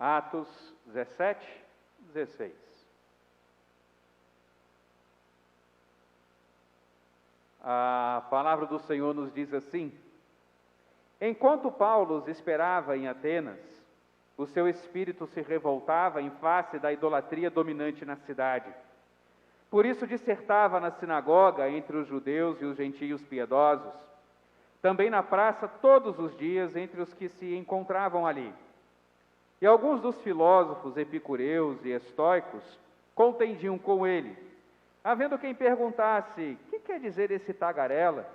Atos 17, 16. A palavra do Senhor nos diz assim: enquanto Paulo os esperava em Atenas, o seu espírito se revoltava em face da idolatria dominante na cidade. Por isso dissertava na sinagoga entre os judeus e os gentios piedosos, também na praça todos os dias entre os que se encontravam ali. E alguns dos filósofos epicureus e estoicos contendiam com ele, havendo quem perguntasse: que quer dizer esse tagarela?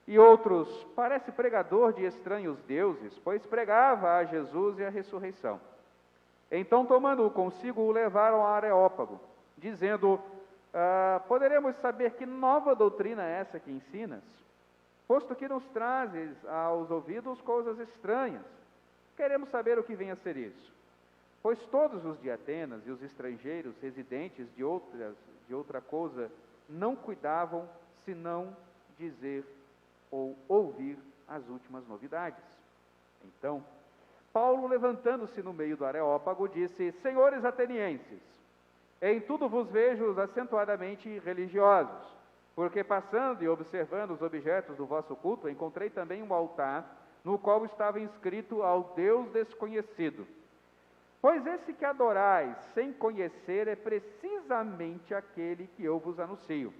E outros: parece pregador de estranhos deuses, pois pregava a Jesus e a ressurreição. Então, tomando-o consigo, o levaram a Areópago, dizendo: poderemos saber que nova doutrina é essa que ensinas? Posto que nos trazes aos ouvidos coisas estranhas, queremos saber o que vem a ser isso. Pois todos os de Atenas e os estrangeiros residentes de outra coisa não cuidavam senão dizer ou ouvir as últimas novidades. Então, Paulo, levantando-se no meio do Areópago, disse: senhores atenienses, em tudo vos vejo acentuadamente religiosos, porque passando e observando os objetos do vosso culto, encontrei também um altar, no qual estava inscrito ao Deus desconhecido. Pois esse que adorais sem conhecer é precisamente aquele que eu vos anuncio.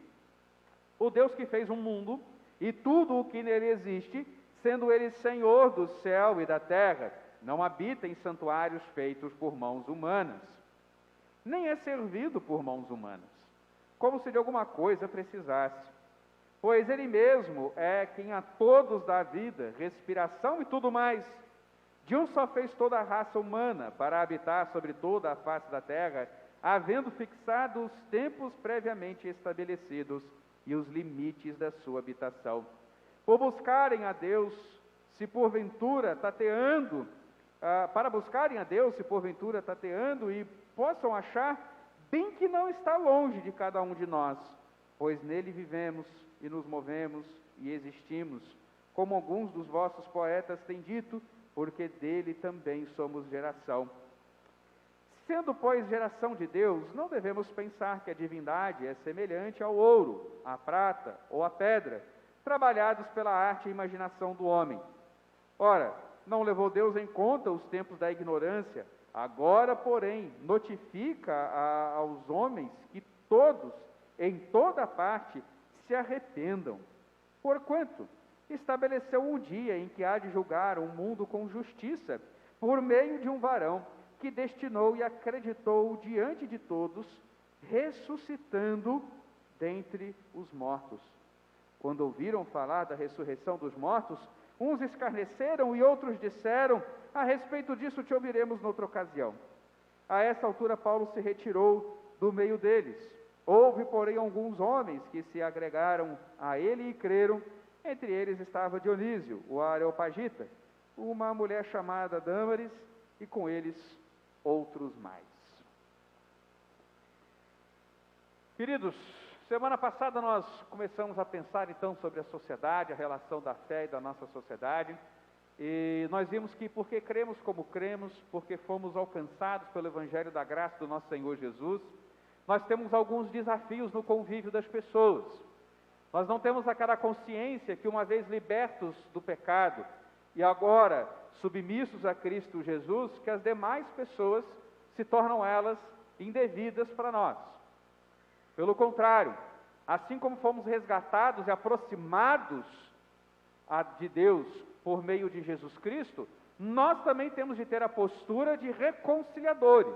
O Deus que fez o mundo e tudo o que nele existe, sendo ele Senhor do céu e da terra, não habita em santuários feitos por mãos humanas, nem é servido por mãos humanas, como se de alguma coisa precisasse. Pois ele mesmo é quem a todos dá vida, respiração e tudo mais. De um só fez toda a raça humana para habitar sobre toda a face da terra, havendo fixado os tempos previamente estabelecidos e os limites da sua habitação. Por buscarem a Deus, se porventura tateando, e possam achar, bem que não está longe de cada um de nós, pois nele vivemos e nos movemos e existimos, como alguns dos vossos poetas têm dito, porque dele também somos geração. Sendo, pois, geração de Deus, não devemos pensar que a divindade é semelhante ao ouro, à prata ou à pedra, trabalhados pela arte e imaginação do homem. Ora, não levou Deus em conta os tempos da ignorância, agora, porém, notifica aos homens que todos, em toda parte, se arrependam. Porquanto estabeleceu um dia em que há de julgar o mundo com justiça, por meio de um varão que destinou e acreditou diante de todos, ressuscitando dentre os mortos. Quando ouviram falar da ressurreição dos mortos, uns escarneceram e outros disseram: a respeito disso te ouviremos noutra ocasião. A essa altura Paulo se retirou do meio deles. Houve, porém, alguns homens que se agregaram a ele e creram. Entre eles estava Dionísio, o Areopagita, uma mulher chamada Dâmaris, e com eles outros mais. Queridos, semana passada nós começamos a pensar então sobre a sociedade, a relação da fé e da nossa sociedade, e nós vimos que porque cremos como cremos, porque fomos alcançados pelo Evangelho da graça do nosso Senhor Jesus, nós temos alguns desafios no convívio das pessoas. Nós não temos aquela consciência que, uma vez libertos do pecado e agora submissos a Cristo Jesus, que as demais pessoas se tornam elas indevidas para nós. Pelo contrário, assim como fomos resgatados e aproximados de Deus por meio de Jesus Cristo, nós também temos de ter a postura de reconciliadores,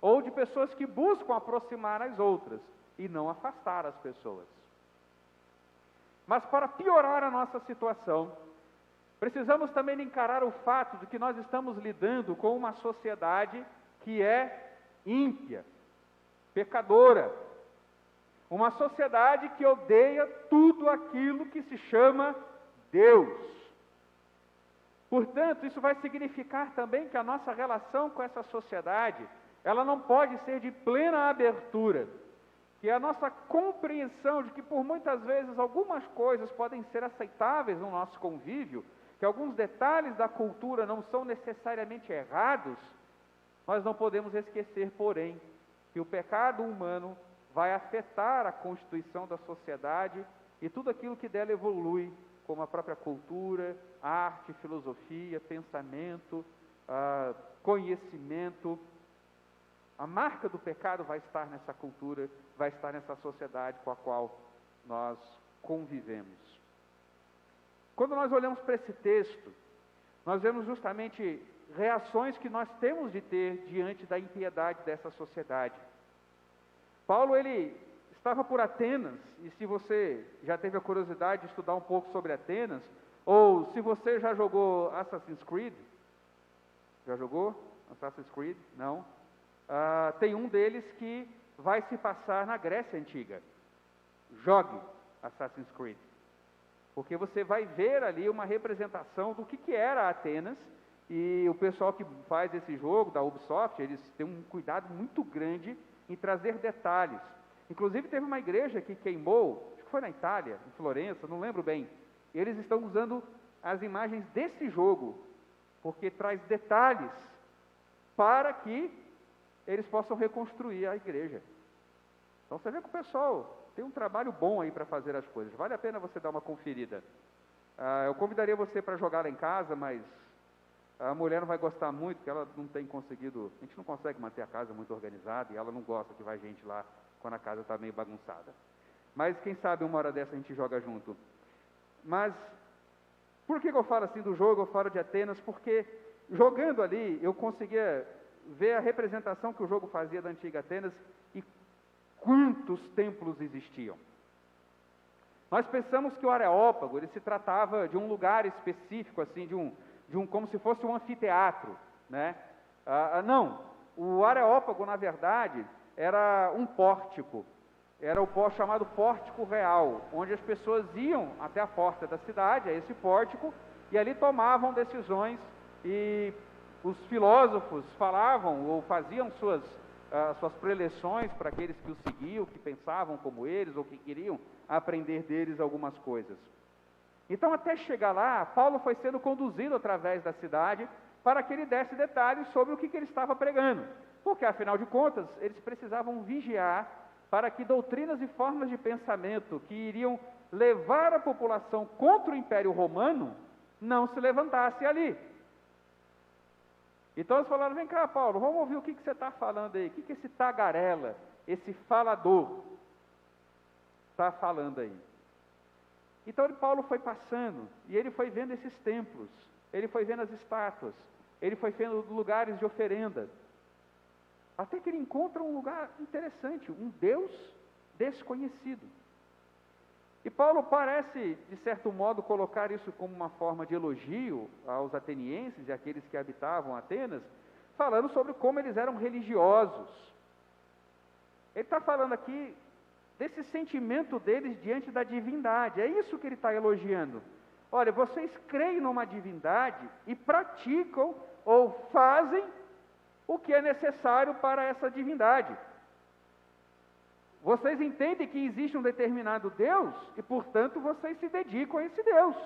ou de pessoas que buscam aproximar as outras e não afastar as pessoas. Mas para piorar a nossa situação, precisamos também encarar o fato de que nós estamos lidando com uma sociedade que é ímpia, pecadora, uma sociedade que odeia tudo aquilo que se chama Deus. Portanto, isso vai significar também que a nossa relação com essa sociedade, ela não pode ser de plena abertura, que a nossa compreensão de que por muitas vezes algumas coisas podem ser aceitáveis no nosso convívio, que alguns detalhes da cultura não são necessariamente errados, Nós não podemos esquecer, porém, que o pecado humano vai afetar a constituição da sociedade e tudo aquilo que dela evolui, como a própria cultura, arte, filosofia, pensamento, conhecimento. A marca do pecado vai estar nessa cultura, vai estar nessa sociedade com a qual nós convivemos. Quando nós olhamos para esse texto, nós vemos justamente reações que nós temos de ter diante da impiedade dessa sociedade. Paulo, ele estava por Atenas, e se você já teve a curiosidade de estudar um pouco sobre Atenas, ou se você já jogou Assassin's Creed, já jogou Assassin's Creed? Não? Tem um deles que vai se passar na Grécia Antiga. Jogue Assassin's Creed, porque você vai ver ali uma representação do que era Atenas, e o pessoal que faz esse jogo, da Ubisoft, eles têm um cuidado muito grande em trazer detalhes. Inclusive teve uma igreja que queimou, acho que foi na Itália, em Florença, não lembro bem. Eles estão usando as imagens desse jogo, porque traz detalhes para que eles possam reconstruir a igreja. Então você vê que o pessoal tem um trabalho bom aí para fazer as coisas. Vale a pena você dar uma conferida. Eu convidaria você para jogar lá em casa, mas a mulher não vai gostar muito, porque ela não tem conseguido, a gente não consegue manter a casa muito organizada, e ela não gosta que vai gente lá quando a casa está meio bagunçada. Mas quem sabe uma hora dessa a gente joga junto. Mas, por que eu falo assim do jogo, eu falo de Atenas? Porque jogando ali, eu conseguia ver a representação que o jogo fazia da antiga Atenas e quantos templos existiam. Nós pensamos que o Areópago, ele se tratava de um lugar específico, assim, de um como se fosse um anfiteatro, né? Não, o Areópago, na verdade, era um pórtico, era o chamado Pórtico Real, onde as pessoas iam até a porta da cidade, a esse pórtico, e ali tomavam decisões, e os filósofos falavam ou faziam suas preleções para aqueles que os seguiam, que pensavam como eles, ou que queriam aprender deles algumas coisas. Então, até chegar lá, Paulo foi sendo conduzido através da cidade para que ele desse detalhes sobre o que ele estava pregando. Porque, afinal de contas, eles precisavam vigiar para que doutrinas e formas de pensamento que iriam levar a população contra o Império Romano não se levantasse ali. Então eles falaram: vem cá, Paulo, vamos ouvir o que você está falando aí. O que esse tagarela, esse falador, está falando aí? Então Paulo foi passando, e ele foi vendo esses templos, ele foi vendo as estátuas, ele foi vendo lugares de oferenda, até que ele encontra um lugar interessante, um Deus desconhecido. E Paulo parece, de certo modo, colocar isso como uma forma de elogio aos atenienses e àqueles que habitavam Atenas, falando sobre como eles eram religiosos. Ele está falando aqui desse sentimento deles diante da divindade, é isso que ele está elogiando. Olha, vocês creem numa divindade e praticam ou fazem o que é necessário para essa divindade. Vocês entendem que existe um determinado Deus e, portanto, vocês se dedicam a esse Deus.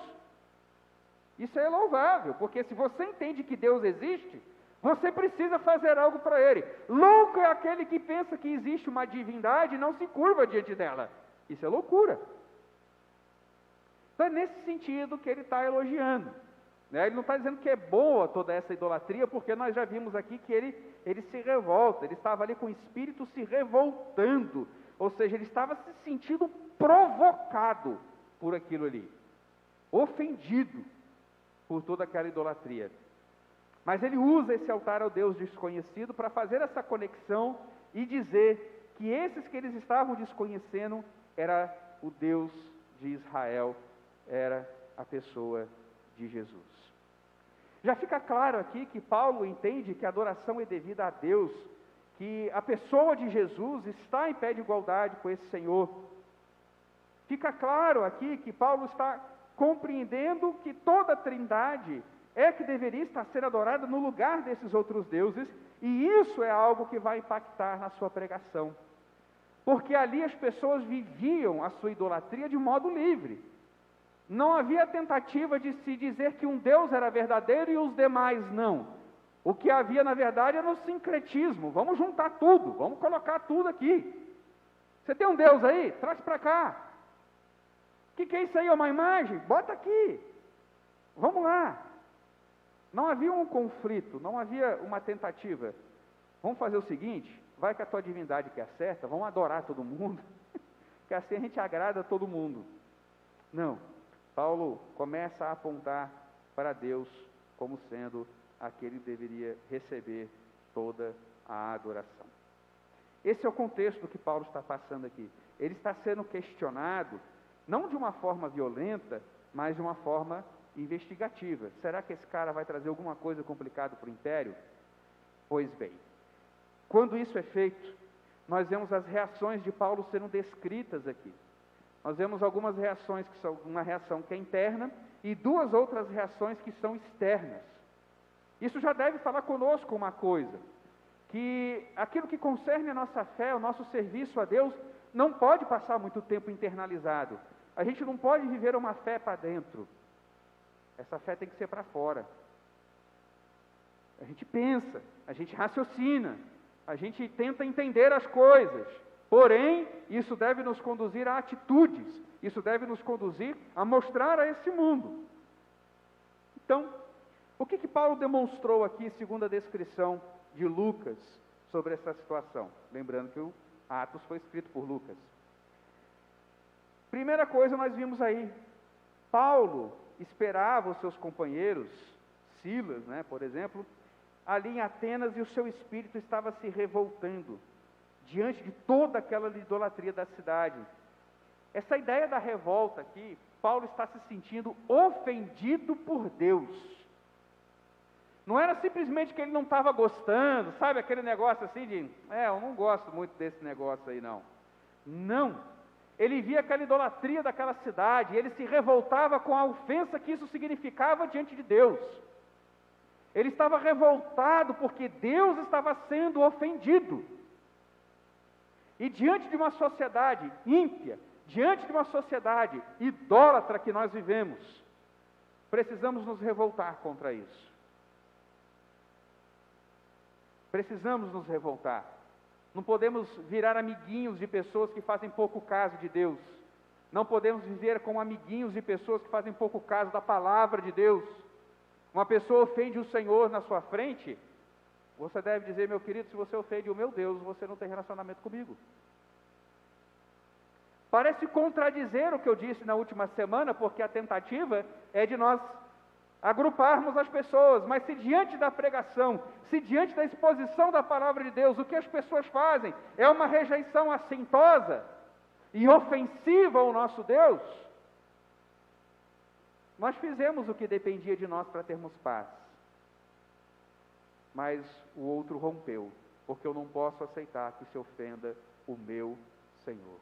Isso é louvável, porque se você entende que Deus existe, você precisa fazer algo para Ele. Louco é aquele que pensa que existe uma divindade e não se curva diante dela. Isso é loucura. Então é nesse sentido que ele está elogiando. Ele não está dizendo que é boa toda essa idolatria, porque nós já vimos aqui que ele se revolta, ele estava ali com o espírito se revoltando, ou seja, ele estava se sentindo provocado por aquilo ali, ofendido por toda aquela idolatria. Mas ele usa esse altar ao Deus desconhecido para fazer essa conexão e dizer que esses que eles estavam desconhecendo era o Deus de Israel, era a pessoa de Jesus. Já fica claro aqui que Paulo entende que a adoração é devida a Deus, que a pessoa de Jesus está em pé de igualdade com esse Senhor. Fica claro aqui que Paulo está compreendendo que toda a Trindade é que deveria estar sendo adorada no lugar desses outros deuses, e isso é algo que vai impactar na sua pregação. Porque ali as pessoas viviam a sua idolatria de modo livre. Não havia tentativa de se dizer que um Deus era verdadeiro e os demais não. O que havia, na verdade, era o sincretismo. Vamos juntar tudo, vamos colocar tudo aqui. Você tem um Deus aí? Traz para cá. O que é isso aí? É uma imagem? Bota aqui. Vamos lá. Não havia um conflito, não havia uma tentativa. Vamos fazer o seguinte, vai que a tua divindade que acerta, vamos adorar todo mundo, que assim a gente agrada todo mundo. Não. Paulo começa a apontar para Deus como sendo aquele que deveria receber toda a adoração. Esse é o contexto que Paulo está passando aqui. Ele está sendo questionado, não de uma forma violenta, mas de uma forma investigativa. Será que esse cara vai trazer alguma coisa complicada para o império? Pois bem, quando isso é feito, nós vemos as reações de Paulo sendo descritas aqui. Nós vemos algumas reações que são uma reação que é interna e duas outras reações que são externas. Isso já deve falar conosco uma coisa, que aquilo que concerne a nossa fé, o nosso serviço a Deus, não pode passar muito tempo internalizado. A gente não pode viver uma fé para dentro. Essa fé tem que ser para fora. A gente pensa, a gente raciocina, a gente tenta entender as coisas. Porém, isso deve nos conduzir a atitudes. Isso deve nos conduzir a mostrar a esse mundo. Então, o que Paulo demonstrou aqui, segundo a descrição de Lucas, sobre essa situação? Lembrando que o Atos foi escrito por Lucas. Primeira coisa nós vimos aí, Paulo esperava os seus companheiros, Silas, por exemplo, ali em Atenas, e o seu espírito estava se revoltando diante de toda aquela idolatria da cidade. Essa ideia da revolta aqui, Paulo está se sentindo ofendido por Deus. Não era simplesmente que ele não estava gostando, sabe, aquele negócio assim de, eu não gosto muito desse negócio aí não. Não. Ele via aquela idolatria daquela cidade, ele se revoltava com a ofensa que isso significava diante de Deus. Ele estava revoltado porque Deus estava sendo ofendido. E diante de uma sociedade ímpia, diante de uma sociedade idólatra que nós vivemos, precisamos nos revoltar contra isso. Precisamos nos revoltar. Não podemos virar amiguinhos de pessoas que fazem pouco caso de Deus. Não podemos viver como amiguinhos de pessoas que fazem pouco caso da palavra de Deus. Uma pessoa ofende o Senhor na sua frente, você deve dizer, meu querido, se você ofende o meu Deus, você não tem relacionamento comigo. Parece contradizer o que eu disse na última semana, porque a tentativa é de nós agruparmos as pessoas, mas se diante da pregação, se diante da exposição da palavra de Deus, o que as pessoas fazem é uma rejeição assintosa e ofensiva ao nosso Deus, nós fizemos o que dependia de nós para termos paz, mas o outro rompeu, porque eu não posso aceitar que se ofenda o meu Senhor.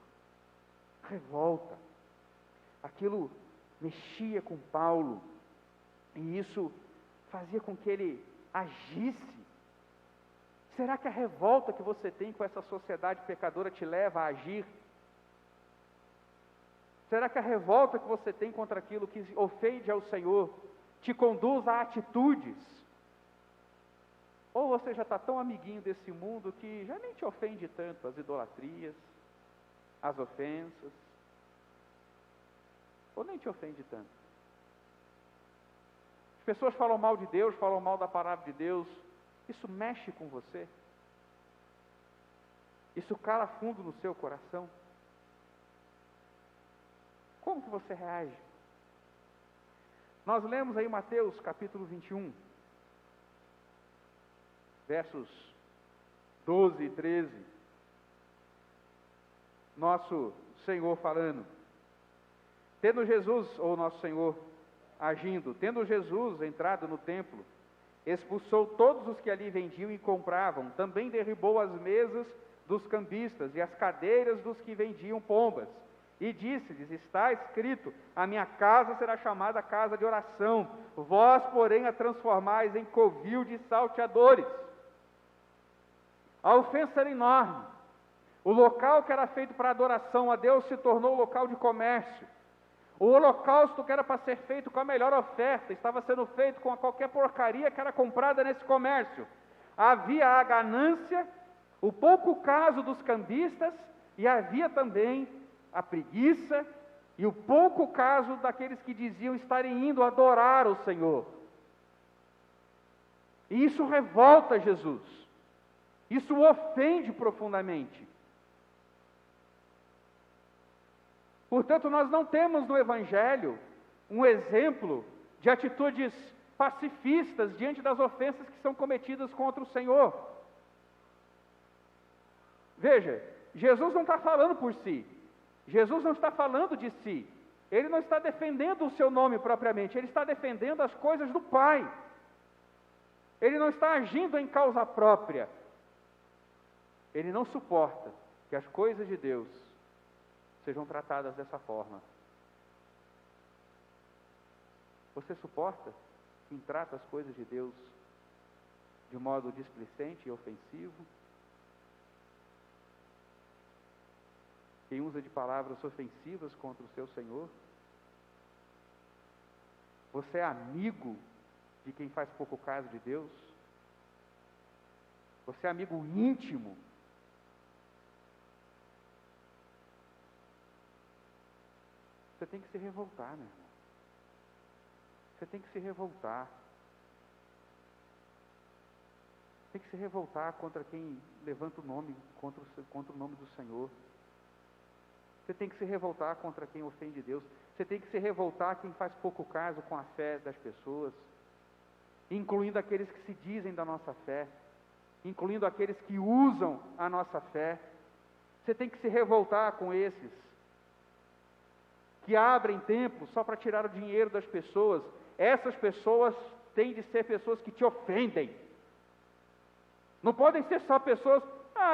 Revolta, aquilo mexia com Paulo, e isso fazia com que ele agisse. Será que a revolta que você tem com essa sociedade pecadora te leva a agir? Será que a revolta que você tem contra aquilo que ofende ao Senhor te conduz a atitudes? Ou você já está tão amiguinho desse mundo que já nem te ofende tanto as idolatrias, as ofensas, ou nem te ofende tanto? As pessoas falam mal de Deus, falam mal da palavra de Deus, isso mexe com você? Isso cala fundo no seu coração? Como que você reage? Nós lemos aí Mateus capítulo 21, versos 12 e 13, nosso Senhor falando, tendo Jesus, ou nosso Senhor agindo, tendo Jesus entrado no templo, expulsou todos os que ali vendiam e compravam, também derribou as mesas dos cambistas e as cadeiras dos que vendiam pombas, e disse-lhes, está escrito, a minha casa será chamada casa de oração, vós, porém, a transformais em covil de salteadores. A ofensa era enorme. O local que era feito para adoração a Deus se tornou local de comércio. O holocausto que era para ser feito com a melhor oferta, estava sendo feito com qualquer porcaria que era comprada nesse comércio. Havia a ganância, o pouco caso dos cambistas, e havia também a preguiça e o pouco caso daqueles que diziam estarem indo adorar o Senhor. E isso revolta Jesus. Isso o ofende profundamente. Portanto, nós não temos no Evangelho um exemplo de atitudes pacifistas diante das ofensas que são cometidas contra o Senhor. Veja, Jesus não está falando por si. Jesus não está falando de si. Ele não está defendendo o seu nome propriamente. Ele está defendendo as coisas do Pai. Ele não está agindo em causa própria. Ele não suporta que as coisas de Deus sejam tratadas dessa forma. Você suporta quem trata as coisas de Deus de modo displicente e ofensivo? Quem usa de palavras ofensivas contra o seu Senhor? Você é amigo de quem faz pouco caso de Deus? Você é amigo íntimo? Você tem que se revoltar, meu irmão. Você tem que se revoltar. Tem que se revoltar contra quem levanta o nome, contra o nome do Senhor. Você tem que se revoltar contra quem ofende Deus. Você tem que se revoltar quem faz pouco caso com a fé das pessoas, incluindo aqueles que se dizem da nossa fé, incluindo aqueles que usam a nossa fé. Você tem que se revoltar com esses que abrem templos só para tirar o dinheiro das pessoas. Essas pessoas têm de ser pessoas que te ofendem. Não podem ser só pessoas,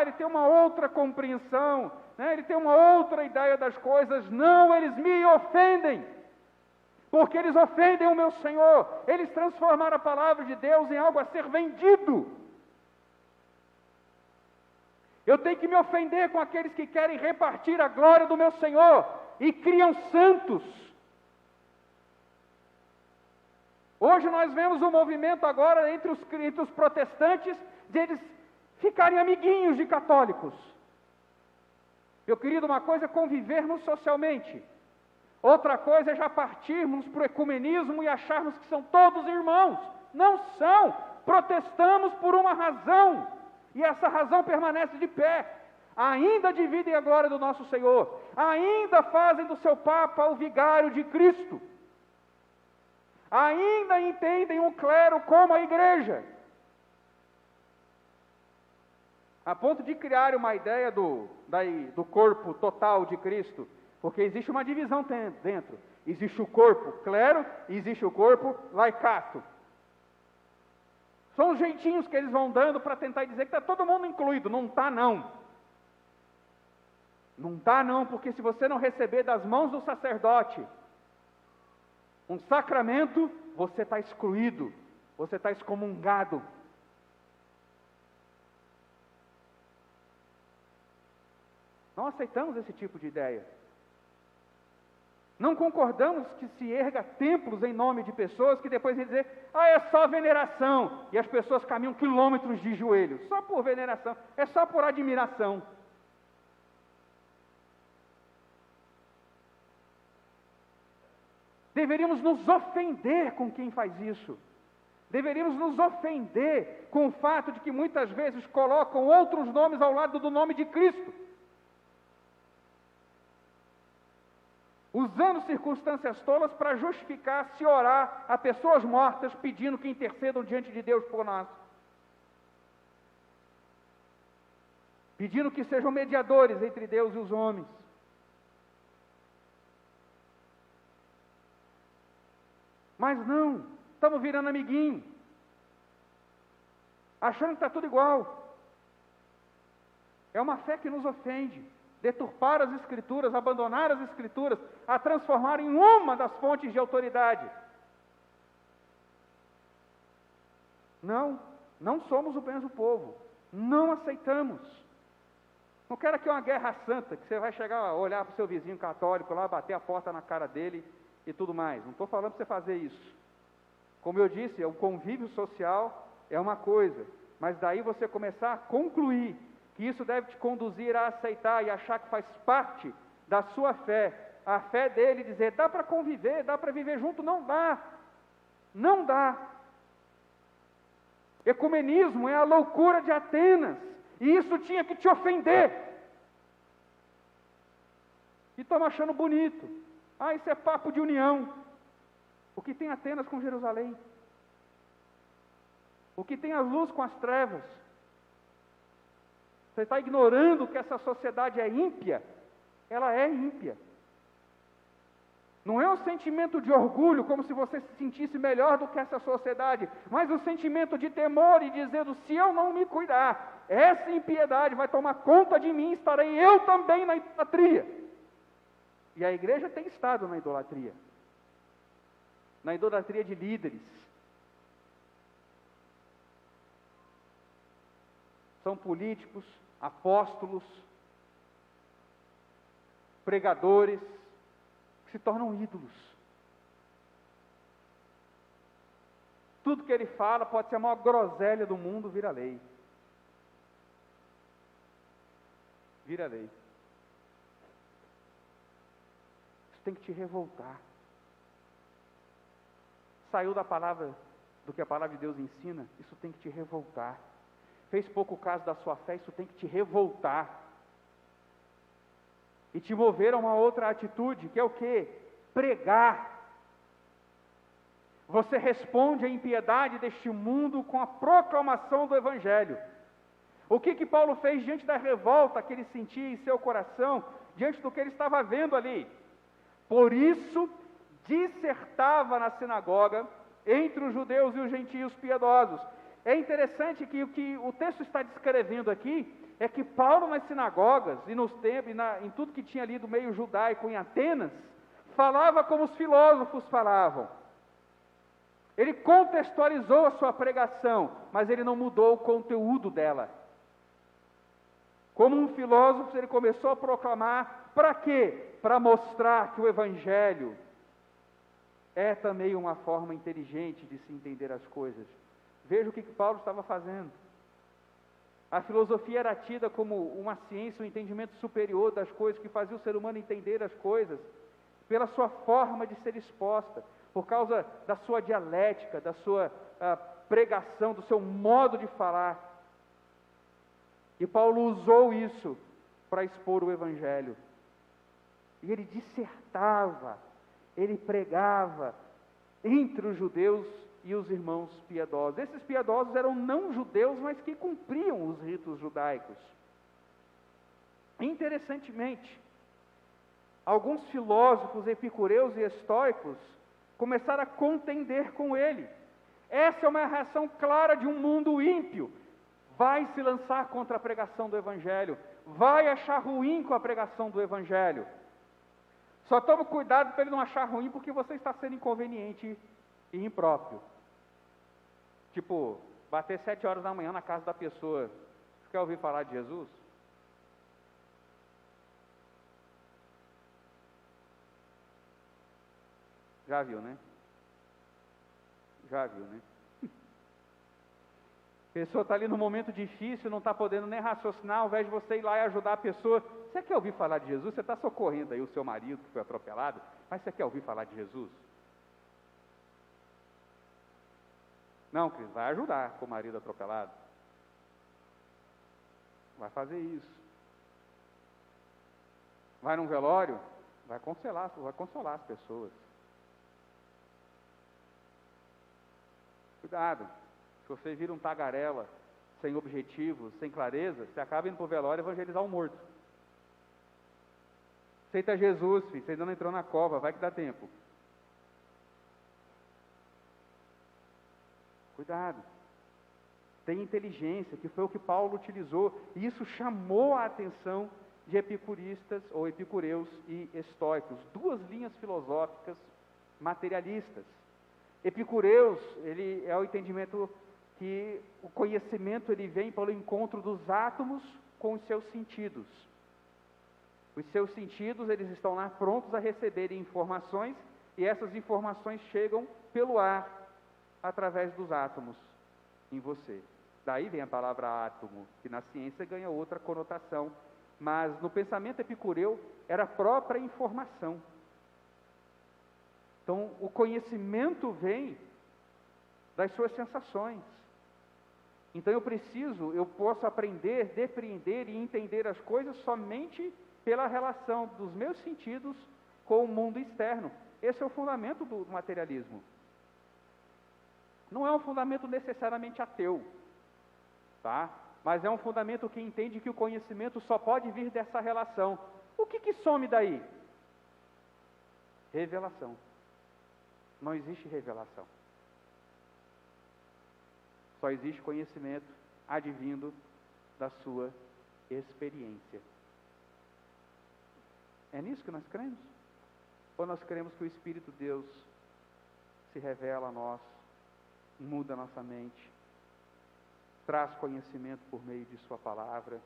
ele tem uma outra compreensão, né? Ele tem uma outra ideia das coisas. Não, eles me ofendem, porque eles ofendem o meu Senhor. Eles transformaram a palavra de Deus em algo a ser vendido. Eu tenho que me ofender com aqueles que querem repartir a glória do meu Senhor e criam santos. Hoje nós vemos um movimento agora entre os protestantes de eles ficarem amiguinhos de católicos. Meu querido, uma coisa é convivermos socialmente, outra coisa é já partirmos para o ecumenismo e acharmos que são todos irmãos. Não são. Protestamos por uma razão, e essa razão permanece de pé. Ainda dividem a glória do nosso Senhor, ainda fazem do seu Papa o vigário de Cristo, ainda entendem o clero como a igreja, a ponto de criar uma ideia do corpo total de Cristo, porque existe uma divisão dentro. Existe o corpo clero e existe o corpo laicato. São os jeitinhos que eles vão dando para tentar dizer que está todo mundo incluído. Não está não. Não está não, porque se você não receber das mãos do sacerdote um sacramento, você está excluído, você está excomungado. Não aceitamos esse tipo de ideia. Não concordamos que se erga templos em nome de pessoas que depois vão dizer, é só veneração, e as pessoas caminham quilômetros de joelhos, só por veneração, é só por admiração. Deveríamos nos ofender com quem faz isso. Deveríamos nos ofender com o fato de que muitas vezes colocam outros nomes ao lado do nome de Cristo, usando circunstâncias tolas para justificar se orar a pessoas mortas, pedindo que intercedam diante de Deus por nós, pedindo que sejam mediadores entre Deus e os homens. Mas não, estamos virando amiguinho, achando que está tudo igual. É uma fé que nos ofende. Deturpar as Escrituras, abandonar as Escrituras, a transformar em uma das fontes de autoridade. Não somos o mesmo povo, não aceitamos Não quero aqui uma guerra santa, que você vai chegar, olhar para o seu vizinho católico lá, bater a porta na cara dele e tudo mais. Não estou falando para você fazer isso. Como eu disse, o convívio social é uma coisa, mas daí você começar a concluir que isso deve te conduzir a aceitar e achar que faz parte da sua fé, a fé dele, dizer, dá para conviver, dá para viver junto, não dá, não dá. Ecumenismo é a loucura de Atenas, e isso tinha que te ofender. E estamos achando bonito, isso é papo de união. O que tem Atenas com Jerusalém? O que tem a luz com as trevas? Você está ignorando que essa sociedade é ímpia? Ela é ímpia. Não é um sentimento de orgulho, como se você se sentisse melhor do que essa sociedade, mas um sentimento de temor e dizendo, se eu não me cuidar, essa impiedade vai tomar conta de mim, estarei eu também na idolatria. E a igreja tem estado na idolatria de líderes. São políticos, apóstolos, pregadores, que se tornam ídolos. Tudo que ele fala pode ser a maior groselha do mundo, vira lei. Vira lei. Isso tem que te revoltar. Saiu da palavra, do que a palavra de Deus ensina, isso tem que te revoltar. Fez pouco caso da sua fé, isso tem que te revoltar. E te mover a uma outra atitude, que é o quê? Pregar. Você responde à impiedade deste mundo com a proclamação do Evangelho. O que Paulo fez diante da revolta que ele sentia em seu coração, diante do que ele estava vendo ali? Por isso, dissertava na sinagoga, entre os judeus e os gentios piedosos. É interessante que o que o texto está descrevendo aqui, é que Paulo nas sinagogas, e nos templos, em tudo que tinha ali do meio judaico em Atenas, falava como os filósofos falavam. Ele contextualizou a sua pregação, mas ele não mudou o conteúdo dela. Como um filósofo, ele começou a proclamar, para quê? Para mostrar que o Evangelho é também uma forma inteligente de se entender as coisas. Veja o que Paulo estava fazendo. A filosofia era tida como uma ciência, um entendimento superior das coisas, que fazia o ser humano entender as coisas pela sua forma de ser exposta, por causa da sua dialética, da sua pregação, do seu modo de falar. E Paulo usou isso para expor o Evangelho. E ele dissertava, ele pregava entre os judeus e os irmãos piedosos. Esses piedosos eram não judeus, mas que cumpriam os ritos judaicos. Interessantemente, alguns filósofos epicureus e estoicos começaram a contender com ele. Essa é uma reação clara de um mundo ímpio. Vai se lançar contra a pregação do Evangelho, vai achar ruim com a pregação do Evangelho. Só tome cuidado para ele não achar ruim, porque você está sendo inconveniente e impróprio. Tipo, bater 7 horas da manhã na casa da pessoa. Você quer ouvir falar de Jesus? Já viu, né? Já viu, né? A pessoa está ali num momento difícil, não está podendo nem raciocinar, ao invés de você ir lá e ajudar a pessoa. Você quer ouvir falar de Jesus? Você está socorrendo aí o seu marido que foi atropelado, mas você quer ouvir falar de Jesus? Não, Cris, vai ajudar com o marido atropelado. Vai fazer isso. Vai num velório, vai consolar as pessoas. Cuidado. Se você vira um tagarela, sem objetivos, sem clareza, você acaba indo para o velório evangelizar um morto. Aceita Jesus, filho, você ainda não entrou na cova, vai que dá tempo. Cuidado. Tenha inteligência, que foi o que Paulo utilizou, e isso chamou a atenção de epicuristas, ou epicureus e estoicos, duas linhas filosóficas materialistas. Epicureus, ele é o entendimento que o conhecimento ele vem pelo encontro dos átomos com os seus sentidos. Os seus sentidos, eles estão lá prontos a receberem informações, e essas informações chegam pelo ar, através dos átomos em você. Daí vem a palavra átomo, que na ciência ganha outra conotação, mas no pensamento epicureu era a própria informação. Então, o conhecimento vem das suas sensações. Então eu posso aprender, depreender e entender as coisas somente pela relação dos meus sentidos com o mundo externo. Esse é o fundamento do materialismo. Não é um fundamento necessariamente ateu, tá? Mas é um fundamento que entende que o conhecimento só pode vir dessa relação. O que some daí? Revelação. Não existe revelação. Só existe conhecimento advindo da sua experiência. É nisso que nós cremos? Ou nós cremos que o Espírito de Deus se revela a nós, muda a nossa mente, traz conhecimento por meio de sua palavra,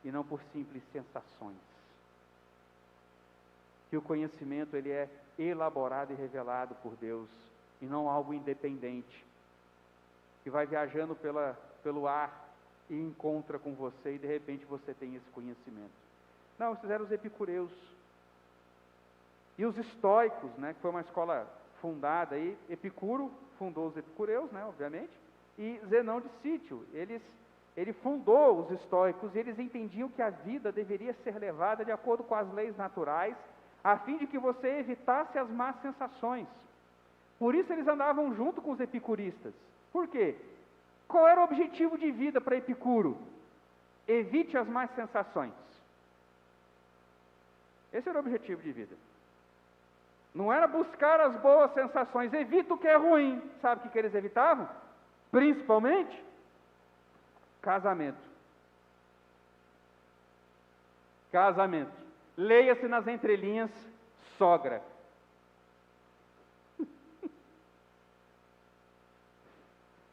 e não por simples sensações? Que o conhecimento, ele é elaborado e revelado por Deus, e não algo independente, que vai viajando pelo ar e encontra com você, e de repente você tem esse conhecimento. Não, esses eram os epicureus. E os estoicos, né, que foi uma escola fundada aí, Epicuro fundou os epicureus, né, obviamente, e Zenão de Sítio, ele fundou os estoicos, e eles entendiam que a vida deveria ser levada de acordo com as leis naturais, a fim de que você evitasse as más sensações. Por isso eles andavam junto com os epicuristas. Por quê? Qual era o objetivo de vida para Epicuro? Evite as más sensações. Esse era o objetivo de vida. Não era buscar as boas sensações, evita o que é ruim. Sabe o que eles evitavam? Principalmente, casamento. Casamento. Leia-se nas entrelinhas, sogra.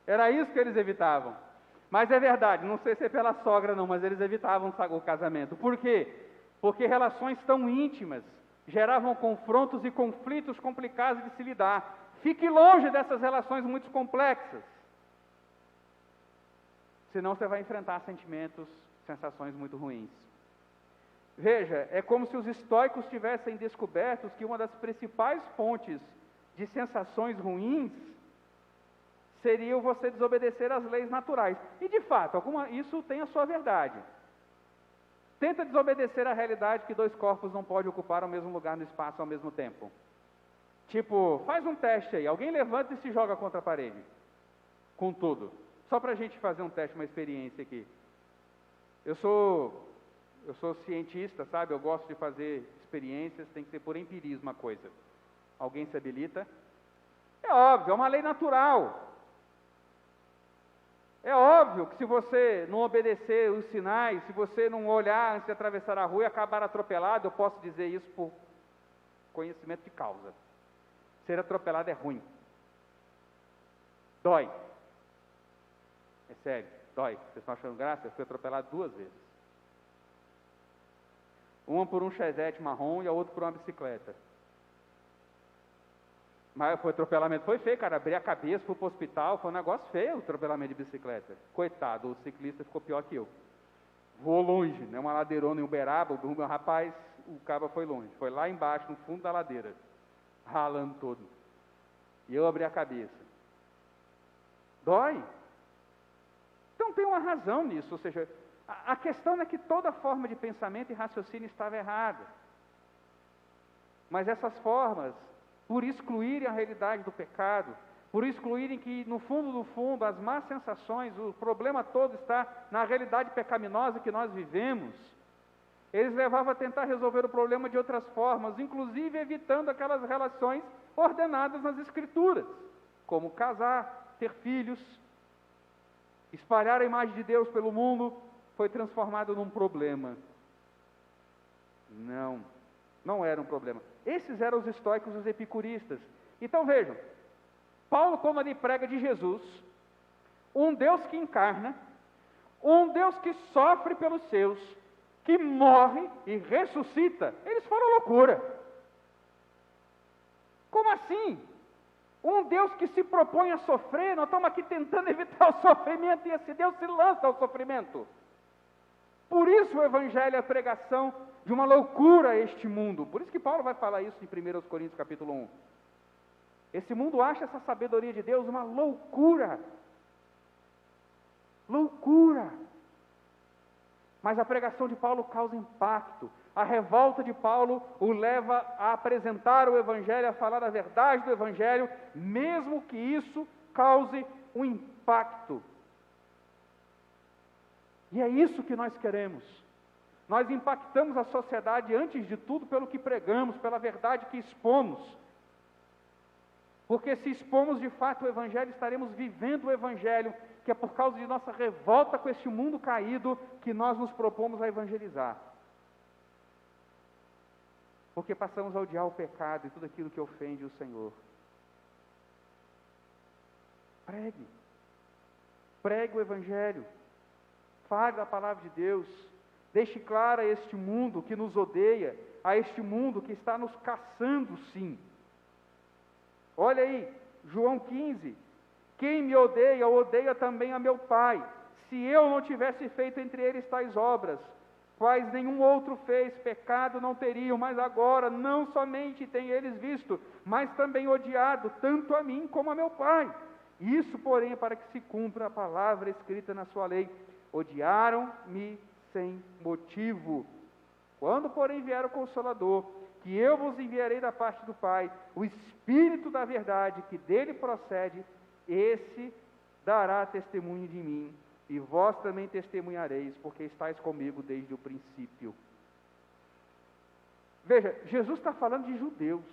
Era isso que eles evitavam. Mas é verdade, não sei se é pela sogra não, mas eles evitavam o casamento. Por quê? Porque relações tão íntimas geravam confrontos e conflitos complicados de se lidar. Fique longe dessas relações muito complexas. Senão você vai enfrentar sentimentos, sensações muito ruins. Veja, é como se os estoicos tivessem descoberto que uma das principais fontes de sensações ruins seria você desobedecer às leis naturais. E de fato, isso tem a sua verdade. Tenta desobedecer à realidade que dois corpos não podem ocupar o mesmo lugar no espaço ao mesmo tempo. Tipo, faz um teste aí, alguém levanta e se joga contra a parede. Com tudo. Só para a gente fazer um teste, uma experiência aqui. Eu sou cientista, sabe? Eu gosto de fazer experiências, tem que ser por empirismo a coisa. Alguém se habilita? É óbvio, é uma lei natural. É óbvio que se você não obedecer os sinais, se você não olhar antes de atravessar a rua e acabar atropelado, eu posso dizer isso por conhecimento de causa. Ser atropelado é ruim. Dói. É sério, dói. Vocês estão achando graça? Eu fui atropelado 2 vezes. Uma por um Chevette marrom e a outra por uma bicicleta. Mas o atropelamento foi feio, cara. Abri a cabeça, fui para o hospital, foi um negócio feio o atropelamento de bicicleta. Coitado, o ciclista ficou pior que eu. Voou longe, né? Uma ladeirona em Uberaba, o rapaz, o cabo foi longe. Foi lá embaixo, no fundo da ladeira, ralando todo. E eu abri a cabeça. Dói. Então tem uma razão nisso, ou seja, a questão é que toda forma de pensamento e raciocínio estava errada. Mas essas formas, por excluírem a realidade do pecado, por excluírem que, no fundo, as más sensações, o problema todo está na realidade pecaminosa que nós vivemos, eles levavam a tentar resolver o problema de outras formas, inclusive evitando aquelas relações ordenadas nas Escrituras, como casar, ter filhos, espalhar a imagem de Deus pelo mundo, foi transformado num problema. Não era um problema. Esses eram os estoicos e os epicuristas. Então vejam, Paulo, quando ele prega de Jesus, um Deus que encarna, um Deus que sofre pelos seus, que morre e ressuscita. Eles foram loucura. Como assim? Um Deus que se propõe a sofrer, nós estamos aqui tentando evitar o sofrimento, e esse Deus se lança ao sofrimento. Por isso o Evangelho é a pregação de uma loucura a este mundo. Por isso que Paulo vai falar isso em 1 Coríntios capítulo 1. Esse mundo acha essa sabedoria de Deus uma loucura. Loucura. Mas a pregação de Paulo causa impacto. A revolta de Paulo o leva a apresentar o Evangelho, a falar a verdade do Evangelho, mesmo que isso cause um impacto. E é isso que nós queremos. Nós impactamos a sociedade, antes de tudo, pelo que pregamos, pela verdade que expomos. Porque se expomos de fato o Evangelho, estaremos vivendo o Evangelho, que é por causa de nossa revolta com este mundo caído que nós nos propomos a evangelizar. Porque passamos a odiar o pecado e tudo aquilo que ofende o Senhor. Pregue. Pregue o Evangelho. Fale da palavra de Deus. Deixe claro a este mundo que nos odeia, a este mundo que está nos caçando, sim. Olha aí, João 15. Quem me odeia, odeia também a meu Pai. Se eu não tivesse feito entre eles tais obras, quais nenhum outro fez, pecado não teriam, mas agora não somente têm eles visto, mas também odiado, tanto a mim como a meu Pai. Isso, porém, é para que se cumpra a palavra escrita na sua lei. Odiaram-me sem motivo. Quando, porém, vier o Consolador, que eu vos enviarei da parte do Pai, o Espírito da verdade, que dele procede, esse dará testemunho de mim, e vós também testemunhareis, porque estáis comigo desde o princípio. Veja, Jesus está falando de judeus.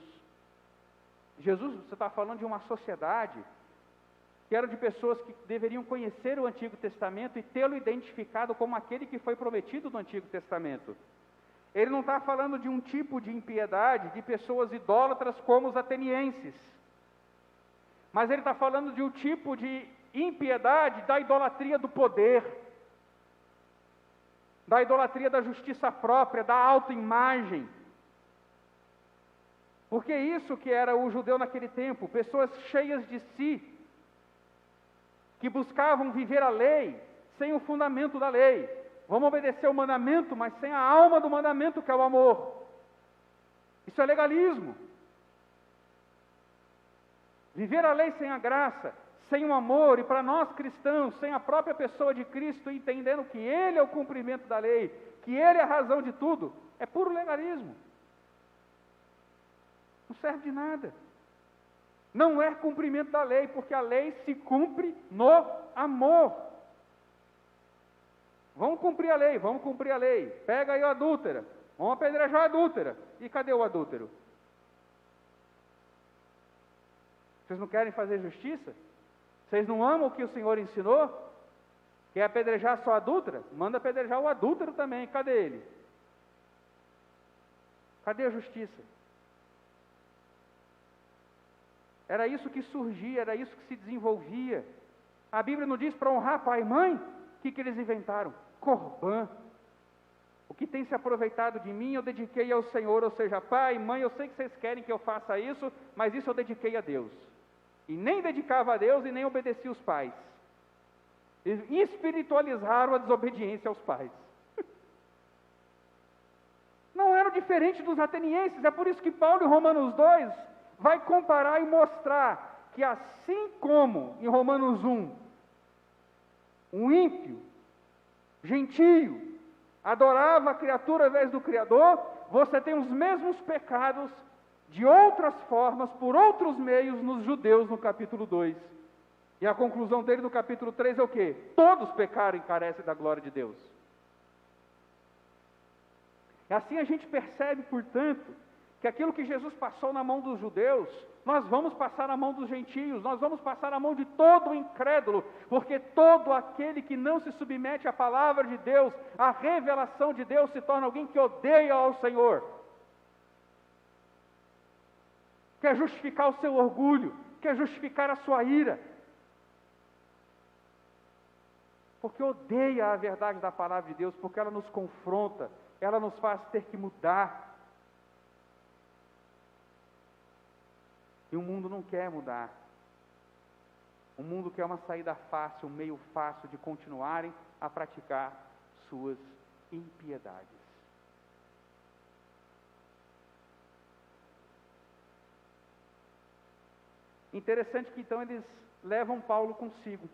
Jesus está falando de uma sociedade que era de pessoas que deveriam conhecer o Antigo Testamento e tê-lo identificado como aquele que foi prometido no Antigo Testamento. Ele não está falando de um tipo de impiedade, de pessoas idólatras como os atenienses. Mas ele está falando de um tipo de impiedade da idolatria do poder, da idolatria da justiça própria, da autoimagem. Porque isso que era o judeu naquele tempo, pessoas cheias de si, que buscavam viver a lei sem o fundamento da lei. Vamos obedecer o mandamento, mas sem a alma do mandamento, que é o amor. Isso é legalismo. Viver a lei sem a graça, sem o amor, e para nós cristãos, sem a própria pessoa de Cristo, entendendo que Ele é o cumprimento da lei, que Ele é a razão de tudo, é puro legalismo. Não serve de nada. Não é cumprimento da lei, porque a lei se cumpre no amor. Vamos cumprir a lei, vamos cumprir a lei. Pega aí o adúltera, vamos apedrejar a adúltera. E cadê o adúltero? Vocês não querem fazer justiça? Vocês não amam o que o Senhor ensinou? Quer apedrejar só a adúltera? Manda apedrejar o adúltero também. Cadê ele? Cadê a justiça? Era isso que surgia, era isso que se desenvolvia. A Bíblia não diz para honrar pai e mãe? O que eles inventaram? Corbã. O que tem se aproveitado de mim, eu dediquei ao Senhor, ou seja, pai, mãe, eu sei que vocês querem que eu faça isso, mas isso eu dediquei a Deus. E nem dedicava a Deus e nem obedecia os pais. E espiritualizaram a desobediência aos pais. Não eram diferentes dos atenienses, é por isso que Paulo, em Romanos 2, vai comparar e mostrar que assim como em Romanos 1, um ímpio, gentio, adorava a criatura ao invés do Criador, você tem os mesmos pecados de outras formas, por outros meios, nos judeus no capítulo 2. E a conclusão dele no capítulo 3 é o quê? Todos pecaram e carecem da glória de Deus. E assim a gente percebe, portanto, que aquilo que Jesus passou na mão dos judeus, nós vamos passar na mão dos gentios, nós vamos passar na mão de todo o incrédulo, porque todo aquele que não se submete à palavra de Deus, à revelação de Deus, se torna alguém que odeia ao Senhor. Quer justificar o seu orgulho, quer justificar a sua ira. porque odeia a verdade da palavra de Deus, porque ela nos confronta, ela nos faz ter que mudar. E o mundo não quer mudar. O mundo quer uma saída fácil, um meio fácil de continuarem a praticar suas impiedades. Interessante que então eles levam Paulo consigo.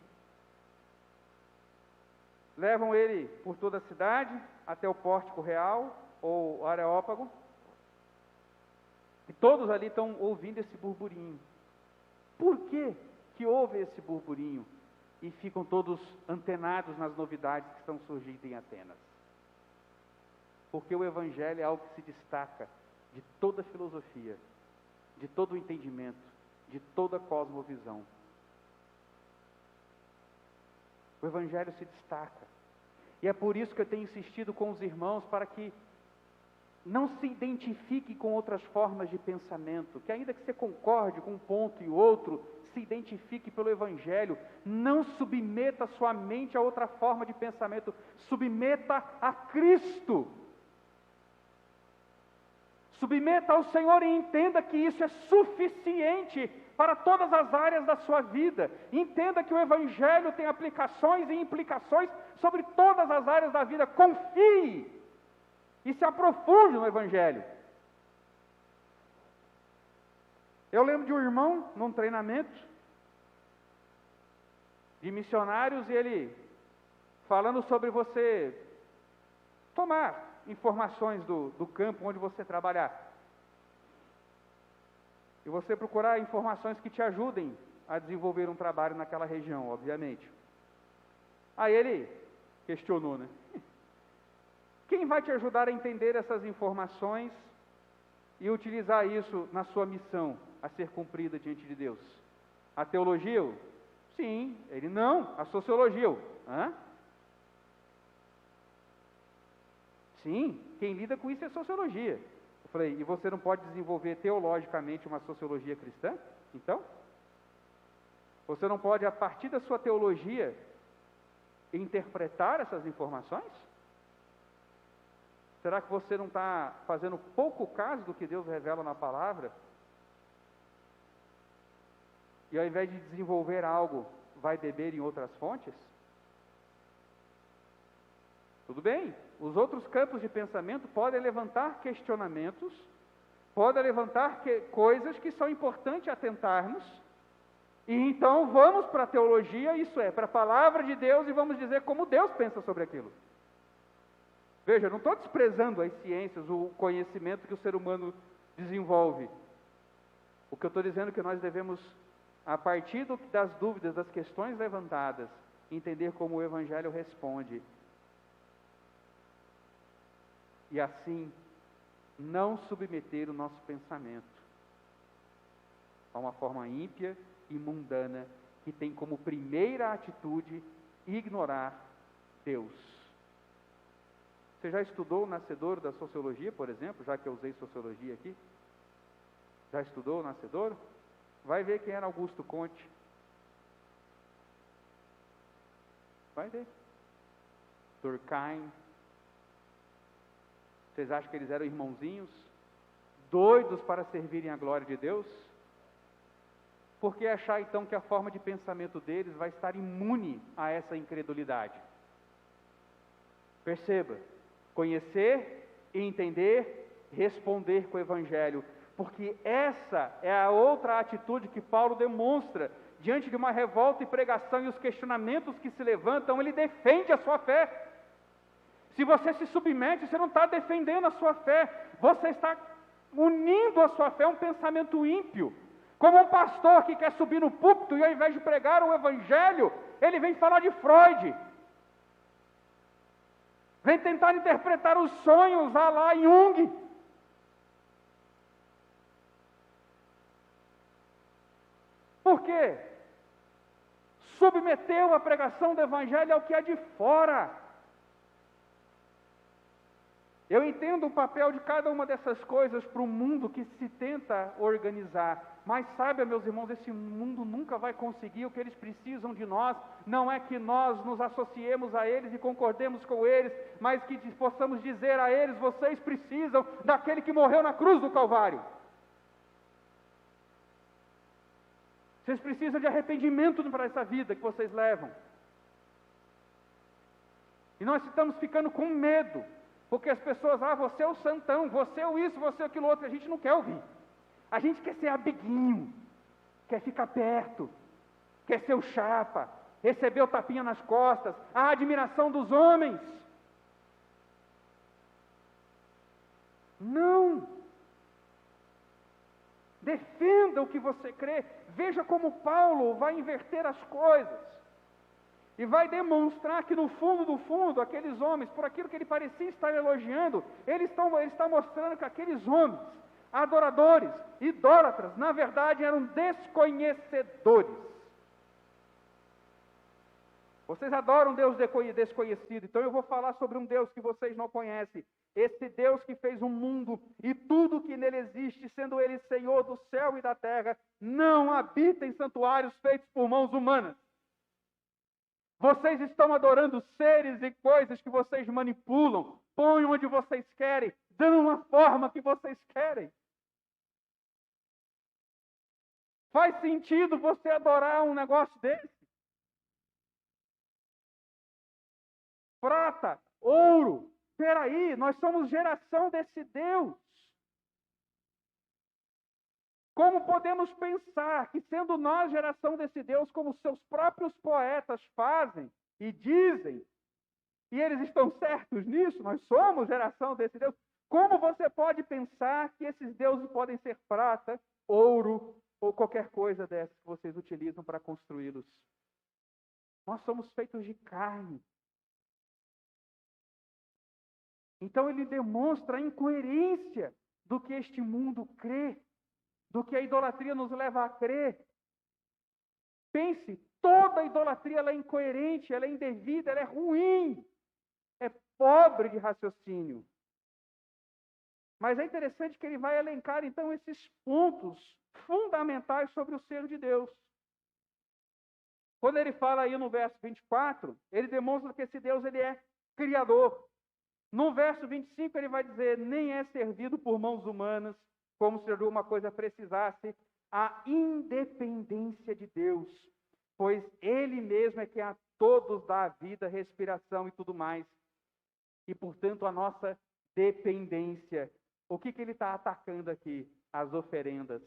Levam ele por toda a cidade, até o pórtico real, ou Areópago. E todos ali estão ouvindo esse burburinho. Por que que houve esse burburinho? E ficam todos antenados nas novidades que estão surgindo em Atenas. Porque o Evangelho é algo que se destaca de toda a filosofia, de todo o entendimento, de toda a cosmovisão. O Evangelho se destaca. E é por isso que eu tenho insistido com os irmãos para que não se identifique com outras formas de pensamento, que ainda que você concorde com um ponto e outro, se identifique pelo Evangelho. Não submeta sua mente a outra forma de pensamento, submeta a Cristo. Submeta ao Senhor e entenda que isso é suficiente para todas as áreas da sua vida. Entenda que o Evangelho tem aplicações e implicações sobre todas as áreas da vida. Confie e se aprofunde no Evangelho. Eu lembro de um irmão, num treinamento de missionários, e ele falando sobre você tomar informações do campo onde você trabalhar. E você procurar informações que te ajudem a desenvolver um trabalho naquela região, obviamente. Aí ele questionou, né? Quem vai te ajudar a entender essas informações e utilizar isso na sua missão a ser cumprida diante de Deus? A teologia? Sim. Ele, não. A sociologia? Hã? Sim, quem lida com isso é sociologia. Eu falei, e você não pode desenvolver teologicamente uma sociologia cristã? Então? Você não pode, a partir da sua teologia, interpretar essas informações? Será que você não está fazendo pouco caso do que Deus revela na palavra? E ao invés de desenvolver algo, vai beber em outras fontes? Tudo bem, os outros campos de pensamento podem levantar questionamentos, podem levantar coisas que são importantes atentarmos, e então vamos para a teologia, isso é, para a palavra de Deus, e vamos dizer como Deus pensa sobre aquilo. Veja, eu não estou desprezando as ciências, o conhecimento que o ser humano desenvolve. O que eu estou dizendo é que nós devemos, a partir das dúvidas, das questões levantadas, entender como o Evangelho responde. E assim, não submeter o nosso pensamento a uma forma ímpia e mundana, que tem como primeira atitude ignorar Deus. Você já estudou o nascedouro da sociologia, por exemplo, já que eu usei sociologia aqui? Já estudou o nascedouro? Vai ver quem era Augusto Comte. Vai ver. Durkheim. Vocês acham que eles eram irmãozinhos, doidos para servirem a glória de Deus? Por que achar então que a forma de pensamento deles vai estar imune a essa incredulidade? Perceba, conhecer, entender, responder com o Evangelho, porque essa é a outra atitude que Paulo demonstra diante de uma revolta e pregação e os questionamentos que se levantam. Ele defende a sua fé. Se você se submete, você não está defendendo a sua fé, você está unindo a sua fé a um pensamento ímpio. Como um pastor que quer subir no púlpito e ao invés de pregar o Evangelho, ele vem falar de Freud. Vem tentar interpretar os sonhos a lá Jung. Por quê? Submeteu a pregação do Evangelho ao que é de fora. Eu entendo o papel de cada uma dessas coisas para o mundo que se tenta organizar, Mas saiba, meus irmãos, esse mundo nunca vai conseguir o que eles precisam de nós. Não é que nós nos associemos a eles e concordemos com eles, mas que possamos dizer a eles: vocês precisam daquele que morreu na cruz do Calvário. Vocês precisam de arrependimento para essa vida que vocês levam. E nós estamos ficando com medo, porque as pessoas: você é o santão, você é o isso, você é aquilo outro. A gente não quer ouvir. A gente quer ser amiguinho, quer ficar perto, quer ser o chapa, receber o tapinha nas costas, a admiração dos homens. Não! Defenda o que você crê. Veja como Paulo vai inverter as coisas. E vai demonstrar que no fundo do fundo, aqueles homens, por aquilo que ele parecia estar elogiando, ele está mostrando que aqueles homens, adoradores, idólatras, na verdade eram desconhecedores. Vocês adoram Deus desconhecido, então eu vou falar sobre um Deus que vocês não conhecem. Esse Deus que fez o mundo e tudo que nele existe, sendo ele Senhor do céu e da terra, não habita em santuários feitos por mãos humanas. Vocês estão adorando seres e coisas que vocês manipulam, põem onde vocês querem, dão uma forma que vocês querem. Faz sentido você adorar um negócio desse? Prata, ouro, peraí, nós somos geração desse Deus. Como podemos pensar que, sendo nós geração desse Deus, como seus próprios poetas fazem e dizem, e eles estão certos nisso, nós somos geração desse Deus, como você pode pensar que esses deuses podem ser prata, ouro ou qualquer coisa dessas que vocês utilizam para construí-los? Nós somos feitos de carne. Então ele demonstra a incoerência do que este mundo crê, do que a idolatria nos leva a crer. Pense, toda idolatria ela é incoerente, ela é indevida, ela é ruim, é pobre de raciocínio. Mas é interessante que ele vai elencar então esses pontos fundamentais sobre o ser de Deus. Quando ele fala aí no verso 24, ele demonstra que esse Deus ele é criador. No verso 25 ele vai dizer: nem é servido por mãos humanas, como se alguma coisa precisasse, a independência de Deus, pois Ele mesmo é quem a todos dá a vida, respiração e tudo mais. E, portanto, a nossa dependência. O que ele está atacando aqui? As oferendas.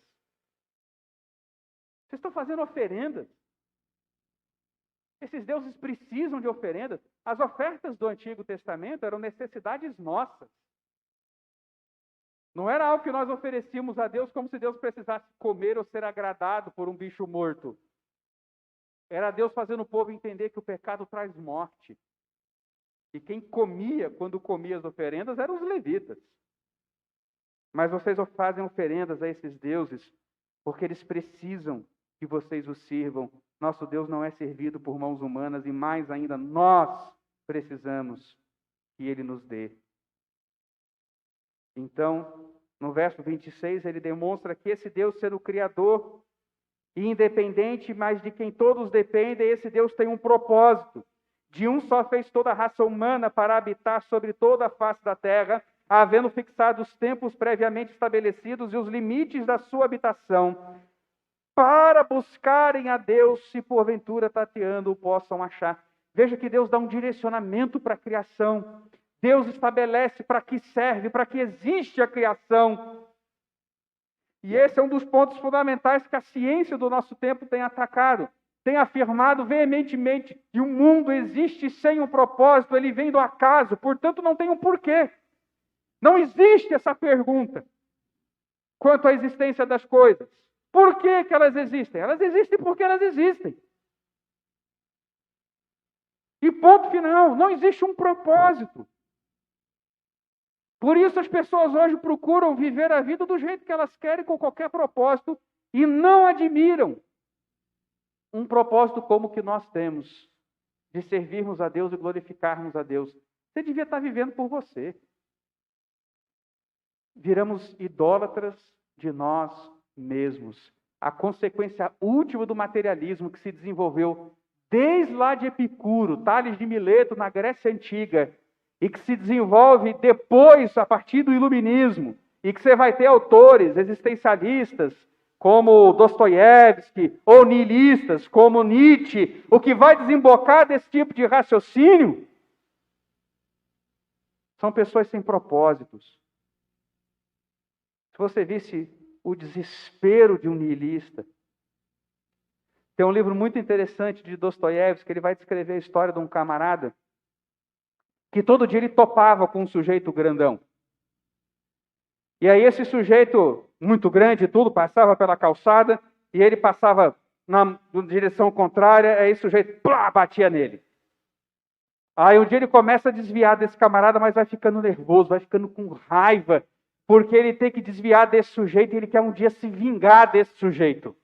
Vocês estão fazendo oferendas? Esses deuses precisam de oferendas. As ofertas do Antigo Testamento eram necessidades nossas. Não era algo que nós oferecíamos a Deus como se Deus precisasse comer ou ser agradado por um bicho morto. Era Deus fazendo o povo entender que o pecado traz morte. E quem comia, quando comia as oferendas, eram os levitas. Mas vocês fazem oferendas a esses deuses porque eles precisam que vocês os sirvam. Nosso Deus não é servido por mãos humanas e, mais ainda, nós precisamos que Ele nos dê. Então, no verso 26, ele demonstra que esse Deus, sendo o Criador e independente, mas de quem todos dependem, esse Deus tem um propósito. De um só fez toda a raça humana para habitar sobre toda a face da terra, havendo fixado os tempos previamente estabelecidos e os limites da sua habitação, para buscarem a Deus, se porventura tateando o possam achar. Veja que Deus dá um direcionamento para a criação. Deus estabelece para que serve, para que existe a criação. E esse é um dos pontos fundamentais que a ciência do nosso tempo tem atacado. Tem afirmado veementemente que o mundo existe sem um propósito, ele vem do acaso, portanto não tem um porquê. Não existe essa pergunta quanto à existência das coisas. Por que que elas existem? Elas existem porque elas existem. E ponto final, não existe um propósito. Por isso as pessoas hoje procuram viver a vida do jeito que elas querem, com qualquer propósito, e não admiram um propósito como o que nós temos, de servirmos a Deus e glorificarmos a Deus. Você devia estar vivendo por você. Viramos idólatras de nós mesmos. a consequência última do materialismo que se desenvolveu desde lá de Epicuro, Tales de Mileto, na Grécia Antiga, e que se desenvolve depois, a partir do Iluminismo, e que você vai ter autores existencialistas, como Dostoiévski, ou nihilistas, como Nietzsche, o que vai desembocar desse tipo de raciocínio são pessoas sem propósitos. Se você visse o desespero de um nihilista, tem um livro muito interessante de Dostoiévski, que ele vai descrever a história de um camarada que todo dia ele topava com um sujeito grandão. E aí esse sujeito, muito grande e tudo, passava pela calçada, e ele passava na direção contrária, aí esse sujeito batia nele. Aí um dia ele começa a desviar desse camarada, mas vai ficando nervoso, vai ficando com raiva, porque ele tem que desviar desse sujeito e ele quer um dia se vingar desse sujeito.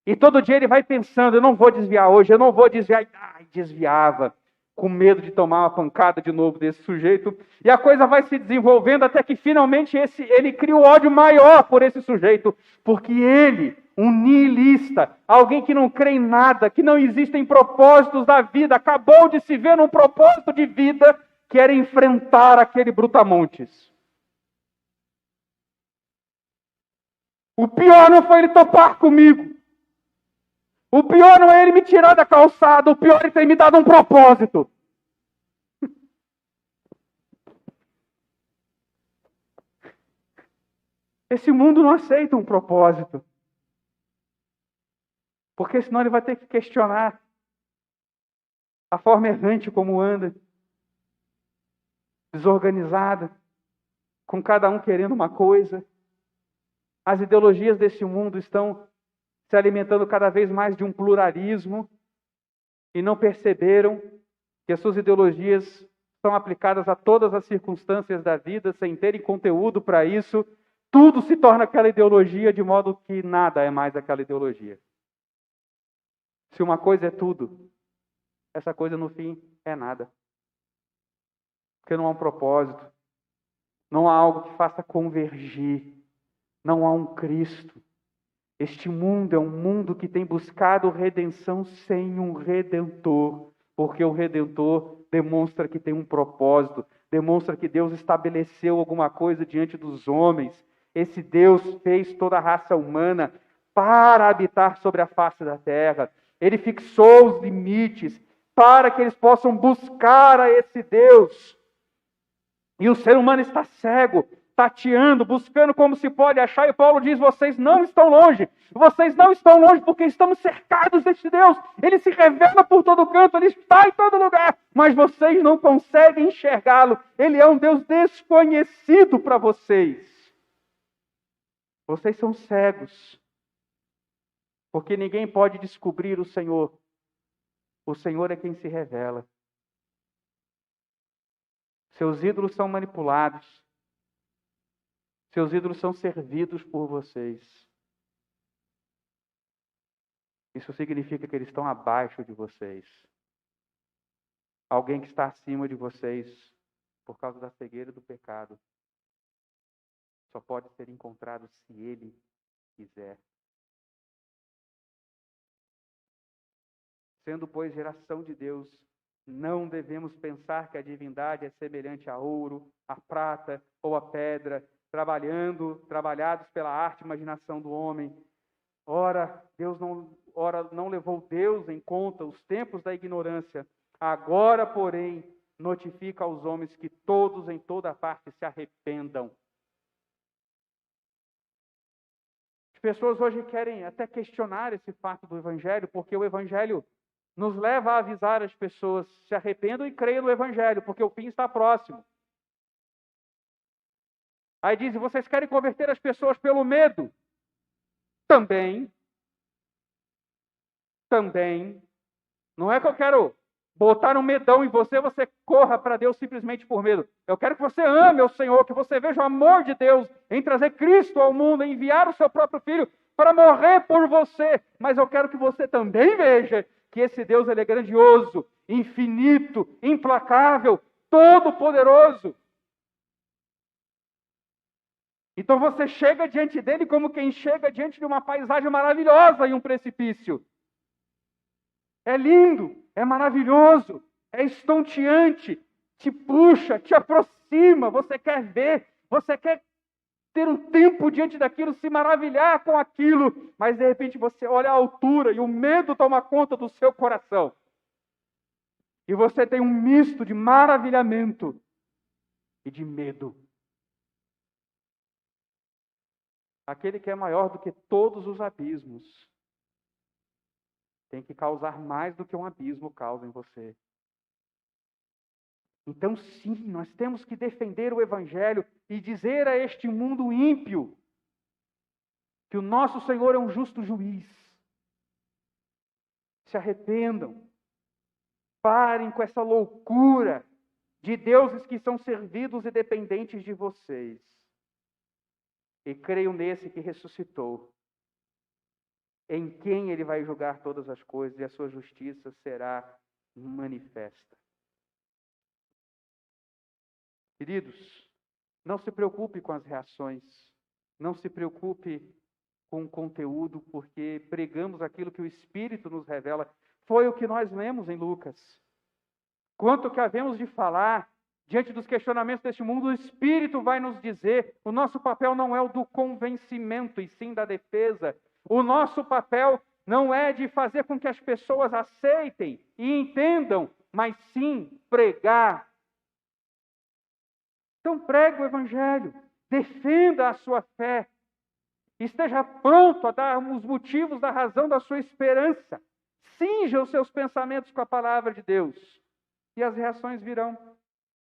E todo dia ele vai pensando, eu não vou desviar hoje, eu não vou desviar. E desviava, com medo de tomar uma pancada de novo desse sujeito. E a coisa vai se desenvolvendo até que finalmente ele cria um ódio maior por esse sujeito. Porque ele, um nihilista, alguém que não crê em nada, que não existem propósitos da vida, acabou de se ver num propósito de vida que era enfrentar aquele brutamontes. O pior não foi ele topar comigo. O pior não é ele me tirar da calçada, o pior é ele ter me dado um propósito. Esse mundo não aceita um propósito. Porque senão ele vai ter que questionar a forma errante como anda, desorganizada, com cada um querendo uma coisa. As ideologias desse mundo estão se alimentando cada vez mais de um pluralismo e não perceberam que as suas ideologias são aplicadas a todas as circunstâncias da vida, sem terem conteúdo para isso. Tudo se torna aquela ideologia, de modo que nada é mais aquela ideologia. Se uma coisa é tudo, essa coisa no fim é nada. Porque não há um propósito, não há algo que faça convergir, não há um Cristo. Este mundo é um mundo que tem buscado redenção sem um Redentor, porque o Redentor demonstra que tem um propósito, demonstra que Deus estabeleceu alguma coisa diante dos homens. Esse Deus fez toda a raça humana para habitar sobre a face da terra. Ele fixou os limites para que eles possam buscar a esse Deus. E o ser humano está cego, tateando, buscando como se pode achar, e Paulo diz, vocês não estão longe porque estamos cercados deste Deus, ele se revela por todo canto, ele está em todo lugar, mas vocês não conseguem enxergá-lo, ele é um Deus desconhecido para vocês. Vocês são cegos, porque ninguém pode descobrir o Senhor é quem se revela. Seus ídolos são manipulados, seus ídolos são servidos por vocês. Isso significa que eles estão abaixo de vocês. Alguém que está acima de vocês, por causa da cegueira do pecado, só pode ser encontrado se ele quiser. Sendo, pois, geração de Deus, não devemos pensar que a divindade é semelhante a ouro, a prata ou a pedra, trabalhados pela arte e imaginação do homem. Ora não levou Deus em conta os tempos da ignorância. Agora, porém, notifica aos homens que todos em toda parte se arrependam. As pessoas hoje querem até questionar esse fato do Evangelho, porque o Evangelho nos leva a avisar as pessoas, se arrependam e creiam no Evangelho, porque o fim está próximo. Aí diz, vocês querem converter as pessoas pelo medo? Também. Não é que eu quero botar um medão em você corra para Deus simplesmente por medo. Eu quero que você ame o Senhor, que você veja o amor de Deus em trazer Cristo ao mundo, em enviar o seu próprio Filho para morrer por você. Mas eu quero que você também veja que esse Deus ele é grandioso, infinito, implacável, todo-poderoso. Então você chega diante dele como quem chega diante de uma paisagem maravilhosa e um precipício. É lindo, é maravilhoso, é estonteante, te puxa, te aproxima, você quer ver, você quer ter um tempo diante daquilo, se maravilhar com aquilo, mas de repente você olha a altura e o medo toma conta do seu coração. E você tem um misto de maravilhamento e de medo. Aquele que é maior do que todos os abismos tem que causar mais do que um abismo causa em você. Então, sim, nós temos que defender o Evangelho e dizer a este mundo ímpio que o nosso Senhor é um justo juiz. Se arrependam. Parem com essa loucura de deuses que são servidos e dependentes de vocês. E creiam nesse que ressuscitou, em quem ele vai julgar todas as coisas e a sua justiça será manifesta. Queridos, não se preocupe com as reações, não se preocupe com o conteúdo, porque pregamos aquilo que o Espírito nos revela. Foi o que nós lemos em Lucas. Quanto que havemos de falar diante dos questionamentos deste mundo, o Espírito vai nos dizer. O nosso papel não é o do convencimento, e sim da defesa. O nosso papel não é de fazer com que as pessoas aceitem e entendam, mas sim pregar. Então pregue o Evangelho, defenda a sua fé, esteja pronto a dar os motivos da razão da sua esperança. Cinja os seus pensamentos com a palavra de Deus e as reações virão.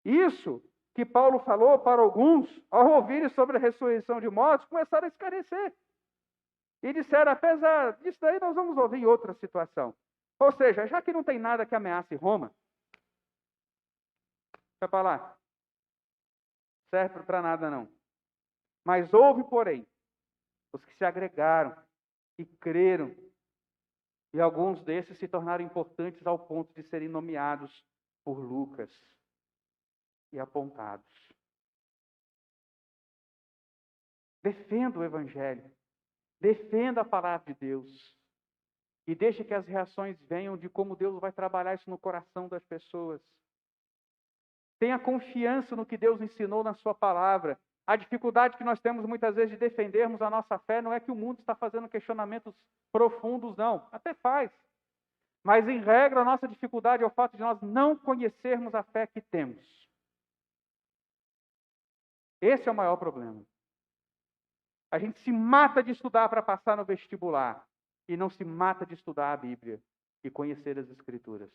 Isso que Paulo falou para alguns, ao ouvirem sobre a ressurreição de mortos, começaram a esclarecer. E disseram, apesar disso daí, nós vamos ouvir em outra situação. Ou seja, já que não tem nada que ameace Roma, deixa para lá. Serve para nada não. Mas houve, porém, os que se agregaram e creram, e alguns desses se tornaram importantes ao ponto de serem nomeados por Lucas e apontados. Defenda o Evangelho, defenda a palavra de Deus e deixe que as reações venham de como Deus vai trabalhar isso no coração das pessoas. Tenha confiança no que Deus ensinou na sua palavra. A dificuldade que nós temos muitas vezes de defendermos a nossa fé não é que o mundo está fazendo questionamentos profundos, não. Até faz. Mas, em regra, a nossa dificuldade é o fato de nós não conhecermos a fé que temos. Esse é o maior problema. A gente se mata de estudar para passar no vestibular e não se mata de estudar a Bíblia e conhecer as Escrituras.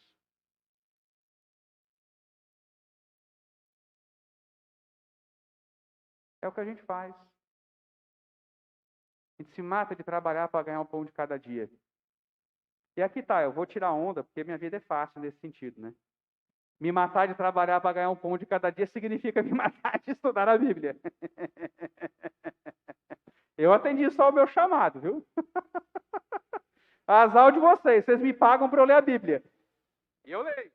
É o que a gente faz. A gente se mata de trabalhar para ganhar um pão de cada dia. E aqui tá, eu vou tirar onda, porque minha vida é fácil nesse sentido, né? Me matar de trabalhar para ganhar um pão de cada dia significa me matar de estudar a Bíblia. Eu atendi só o meu chamado, viu? Azar de vocês me pagam para eu ler a Bíblia. E eu leio.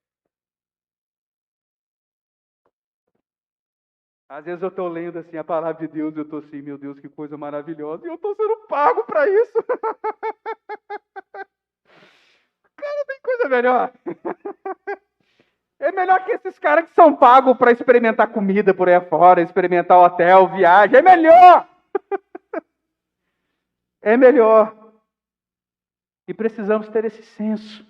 Às vezes eu estou lendo assim a palavra de Deus e eu estou assim, meu Deus, que coisa maravilhosa. E eu estou sendo pago para isso. Cara, tem coisa melhor. É melhor que esses caras que são pagos para experimentar comida por aí fora, experimentar hotel, viagem. É melhor. É melhor. E precisamos ter esse senso.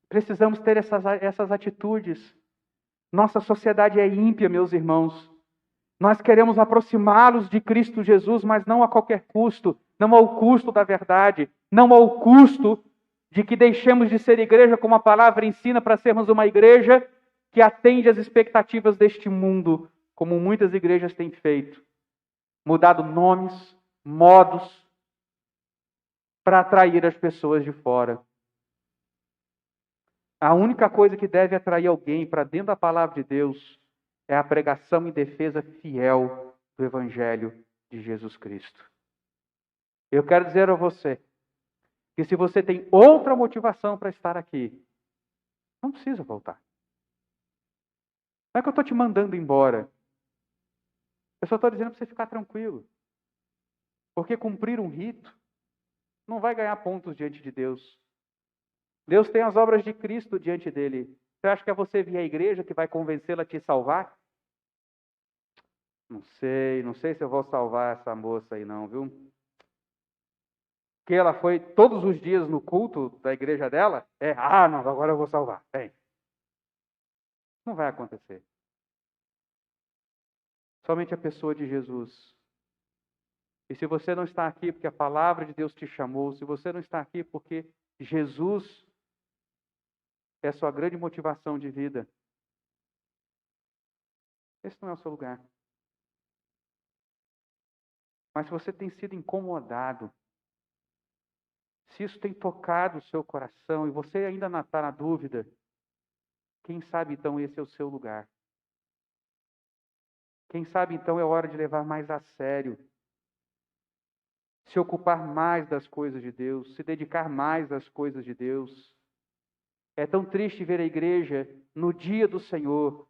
Precisamos ter essas atitudes. Nossa sociedade é ímpia, meus irmãos. Nós queremos aproximá-los de Cristo Jesus, mas não a qualquer custo. Não ao custo da verdade. Não ao custo de que deixemos de ser igreja, como a palavra ensina, para sermos uma igreja que atende às expectativas deste mundo, como muitas igrejas têm feito. Mudado nomes, modos, para atrair as pessoas de fora. A única coisa que deve atrair alguém para dentro da palavra de Deus é a pregação e defesa fiel do Evangelho de Jesus Cristo. Eu quero dizer a você que se você tem outra motivação para estar aqui, não precisa voltar. Não é que eu estou te mandando embora. Eu só estou dizendo para você ficar tranquilo. Porque cumprir um rito não vai ganhar pontos diante de Deus. Deus tem as obras de Cristo diante dele. Você acha que é você vir à igreja que vai convencê-la a te salvar? Não sei se eu vou salvar essa moça aí não, viu? Que ela foi todos os dias no culto da igreja dela? Não, agora eu vou salvar. Bem, não vai acontecer. Somente a pessoa de Jesus. E se você não está aqui porque a palavra de Deus te chamou, se você não está aqui porque Jesus é a sua grande motivação de vida, esse não é o seu lugar. Mas se você tem sido incomodado, se isso tem tocado o seu coração e você ainda está na dúvida, quem sabe então esse é o seu lugar. Quem sabe então é hora de levar mais a sério, se ocupar mais das coisas de Deus, se dedicar mais às coisas de Deus. É tão triste ver a igreja no dia do Senhor.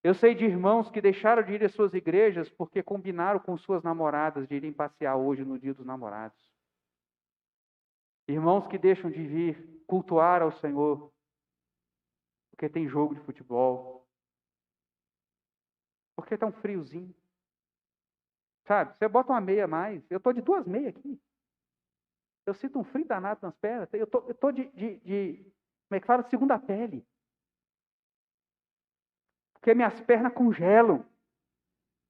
Eu sei de irmãos que deixaram de ir às suas igrejas porque combinaram com suas namoradas de irem passear hoje no dia dos namorados. Irmãos que deixam de vir cultuar ao Senhor porque tem jogo de futebol, porque está um friozinho. Sabe, você bota uma meia a mais. Eu estou de 2 meias aqui. Eu sinto um frio danado nas pernas. Eu estou de como é que fala? Segunda pele. Porque minhas pernas congelam.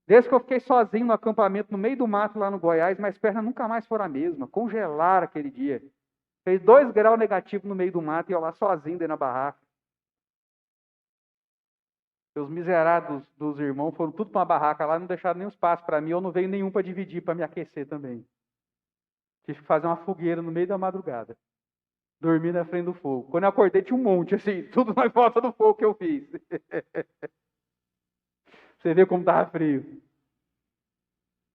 Desde que eu fiquei sozinho no acampamento, no meio do mato lá no Goiás, minhas pernas nunca mais foram a mesma. Congelaram aquele dia. Fez 2 graus negativos no meio do mato e eu lá sozinho dentro da barraca. Os miseráveis dos irmãos foram tudo para uma barraca lá, não deixaram nenhum espaço para mim, eu não veio nenhum para dividir, para me aquecer também. Tive que fazer uma fogueira no meio da madrugada. Dormi na frente do fogo. Quando eu acordei, tinha um monte, assim, tudo na volta do fogo que eu fiz. Você vê como estava frio.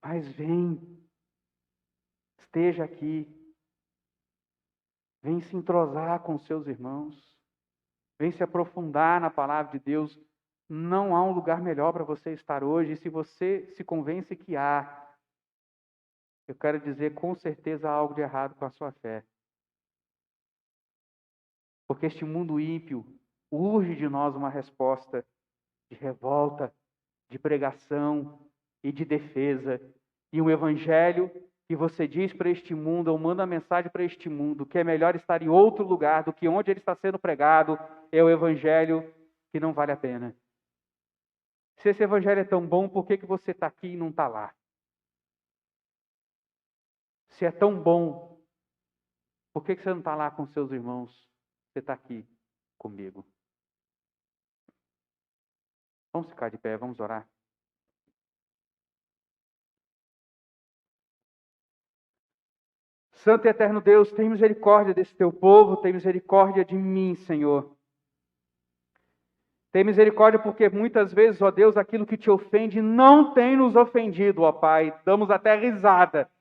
Mas vem, esteja aqui. Vem se entrosar com seus irmãos. Vem se aprofundar na palavra de Deus. Não há um lugar melhor para você estar hoje. E se você se convence que há, eu quero dizer com certeza há algo de errado com a sua fé. Porque este mundo ímpio urge de nós uma resposta de revolta, de pregação e de defesa. E um evangelho que você diz para este mundo, ou manda a mensagem para este mundo, que é melhor estar em outro lugar do que onde ele está sendo pregado, é o evangelho que não vale a pena. Se esse evangelho é tão bom, por que você está aqui e não está lá? Se é tão bom, por que você não está lá com seus irmãos? Você está aqui comigo. Vamos ficar de pé, vamos orar. Santo e eterno Deus, tem misericórdia desse teu povo, tem misericórdia de mim, Senhor. Tem misericórdia porque muitas vezes, ó Deus, aquilo que te ofende não tem nos ofendido, ó Pai. Damos até risada.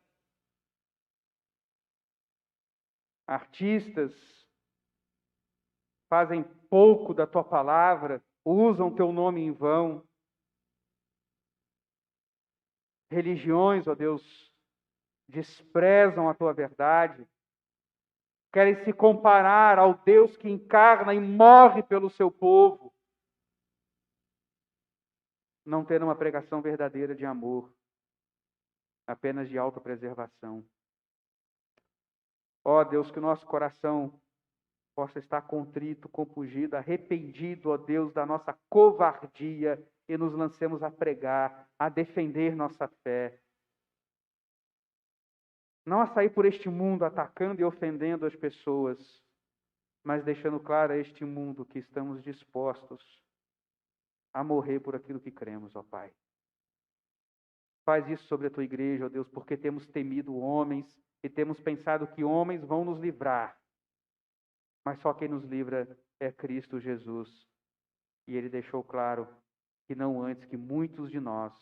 Artistas fazem pouco da tua palavra, usam teu nome em vão. Religiões, ó Deus, desprezam a tua verdade. Querem se comparar ao Deus que encarna e morre pelo seu povo. Não ter uma pregação verdadeira de amor, apenas de autopreservação. Ó Deus, que o nosso coração possa estar contrito, compungido, arrependido, ó Deus, da nossa covardia e nos lancemos a pregar, a defender nossa fé. Não a sair por este mundo atacando e ofendendo as pessoas, mas deixando claro a este mundo que estamos dispostos a morrer por aquilo que cremos, ó Pai. Faz isso sobre a tua igreja, ó Deus, porque temos temido homens e temos pensado que homens vão nos livrar. Mas só quem nos livra é Cristo Jesus. E ele deixou claro que não antes que muitos de nós,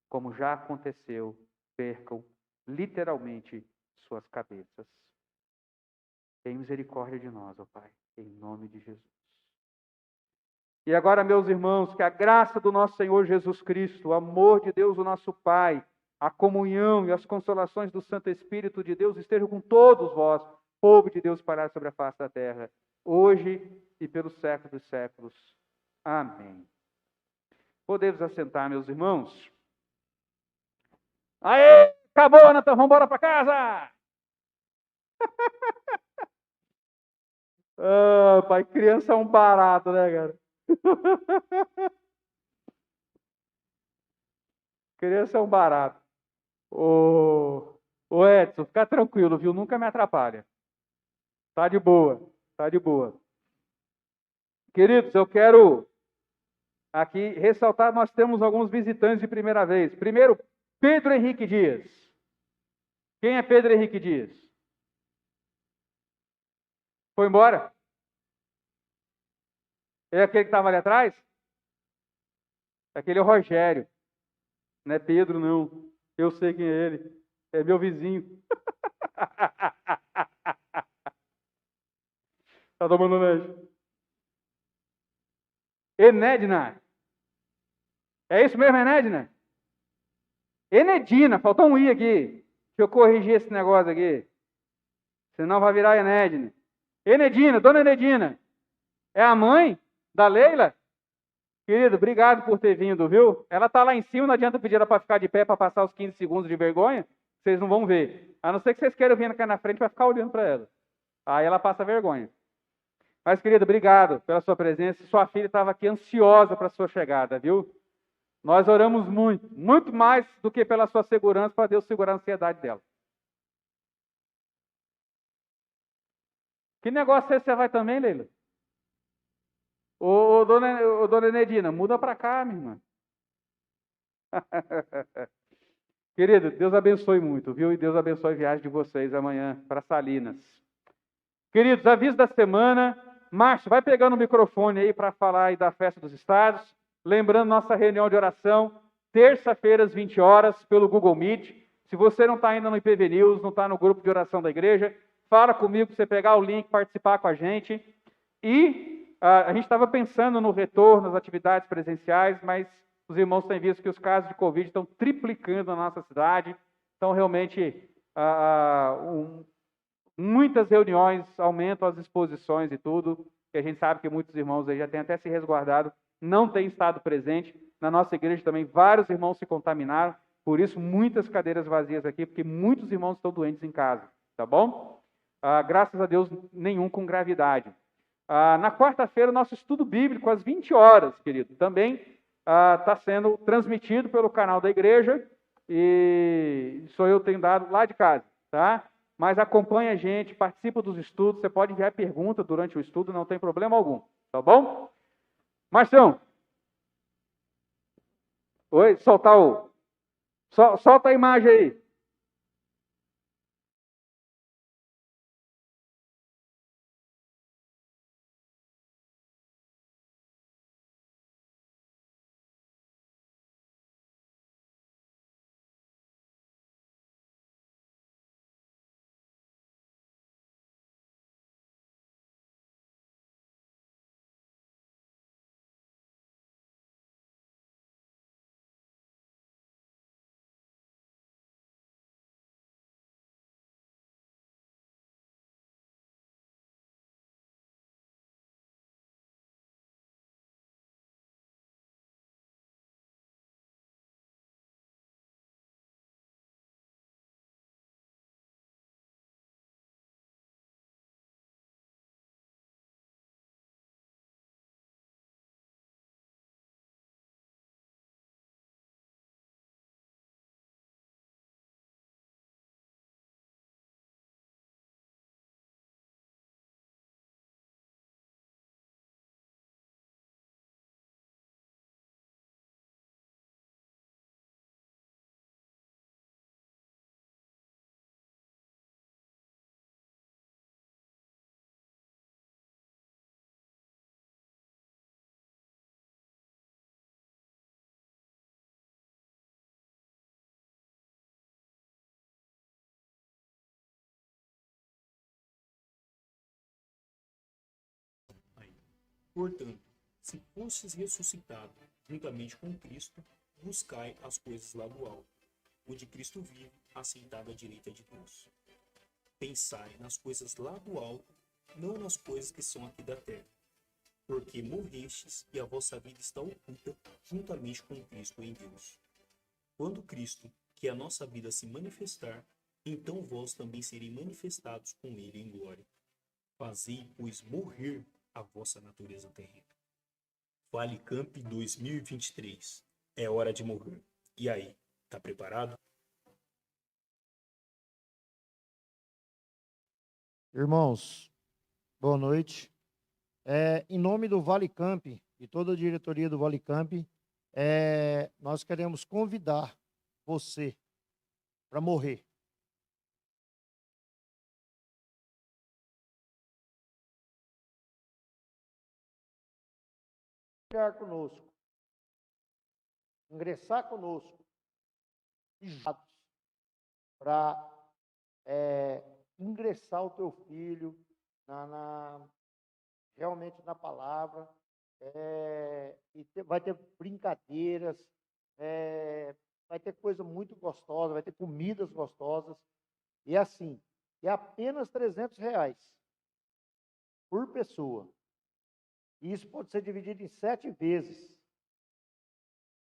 como já aconteceu, percam literalmente suas cabeças. Tem misericórdia de nós, ó Pai, em nome de Jesus. E agora, meus irmãos, que a graça do nosso Senhor Jesus Cristo, o amor de Deus, o nosso Pai, a comunhão e as consolações do Santo Espírito de Deus estejam com todos vós, povo de Deus parado sobre a face da terra, hoje e pelos séculos dos séculos. Amém. Podemos assentar, meus irmãos? Aê! Acabou, Natan, vamos embora para casa! Ah, pai, criança é um barato, né, cara? Criança é um barato. Ô Edson, fica tranquilo, viu? Nunca me atrapalha. Tá de boa, tá de boa. Queridos, eu quero aqui ressaltar, nós temos alguns visitantes de primeira vez. Primeiro, Pedro Henrique Dias. Quem é Pedro Henrique Dias? Foi embora? É aquele que estava ali atrás? Aquele é o Rogério. Não é Pedro, não. Eu sei quem é ele. É meu vizinho. Tá tomando lanche. Enedna. É isso mesmo, Enedna? Enedina, faltou um I aqui. Deixa eu corrigir esse negócio aqui. Senão vai virar Enedna. Enedina, dona Enedina. É a mãe da Leila? Querido, obrigado por ter vindo, viu? Ela tá lá em cima, não adianta pedir ela para ficar de pé para passar os 15 segundos de vergonha. Vocês não vão ver. A não ser que vocês queiram vir cá na frente para ficar olhando para ela. Aí ela passa vergonha. Mas, querido, obrigado pela sua presença. Sua filha estava aqui ansiosa para a sua chegada, viu? Nós oramos muito, muito mais do que pela sua segurança, para Deus segurar a ansiedade dela. Que negócio é esse? Você vai também, Leila? Ô, dona Enedina, muda para cá, minha irmã. Querido, Deus abençoe muito, viu? E Deus abençoe a viagem de vocês amanhã para Salinas. Queridos, aviso da semana. Márcio, vai pegando o microfone aí para falar aí da Festa dos Estados. Lembrando nossa reunião de oração, terça-feira às 20 horas, pelo Google Meet. Se você não está ainda no IPV News, não está no grupo de oração da igreja, fala comigo para você pegar o link, participar com a gente. E a gente estava pensando no retorno às atividades presenciais, mas os irmãos têm visto que os casos de Covid estão triplicando na nossa cidade. Então, realmente, muitas reuniões aumentam as exposições e tudo, que a gente sabe que muitos irmãos aí já têm até se resguardado, não têm estado presente. Na nossa igreja também, vários irmãos se contaminaram, por isso muitas cadeiras vazias aqui, porque muitos irmãos estão doentes em casa, tá bom? Graças a Deus, nenhum com gravidade. Na quarta-feira, o nosso estudo bíblico, às 20 horas, querido, também está sendo transmitido pelo canal da igreja, e só eu tenho dado lá de casa, tá? Mas acompanha a gente, participa dos estudos, você pode enviar pergunta durante o estudo, não tem problema algum, tá bom? Marcião. Oi, solta a imagem aí. Portanto, se fostes ressuscitado juntamente com Cristo, buscai as coisas lá do alto, onde Cristo vive, assentado à direita de Deus. Pensai nas coisas lá do alto, não nas coisas que são aqui da terra, porque morrestes e a vossa vida está oculta juntamente com Cristo em Deus. Quando Cristo, que é a nossa vida, se manifestar, então vós também sereis manifestados com ele em glória. Fazei, pois, morrer a vossa natureza terrena. Valicamp 2023. É hora de morrer. E aí, tá preparado? Irmãos, boa noite. Em nome do Valicamp e toda a diretoria do Valicamp, nós queremos convidar você para morrer. Ficar conosco, ingressar conosco, para ingressar o teu filho realmente na palavra, vai ter brincadeiras, vai ter coisa muito gostosa, vai ter comidas gostosas, e assim, é apenas R$300 por pessoa. E isso pode ser dividido em 7 vezes.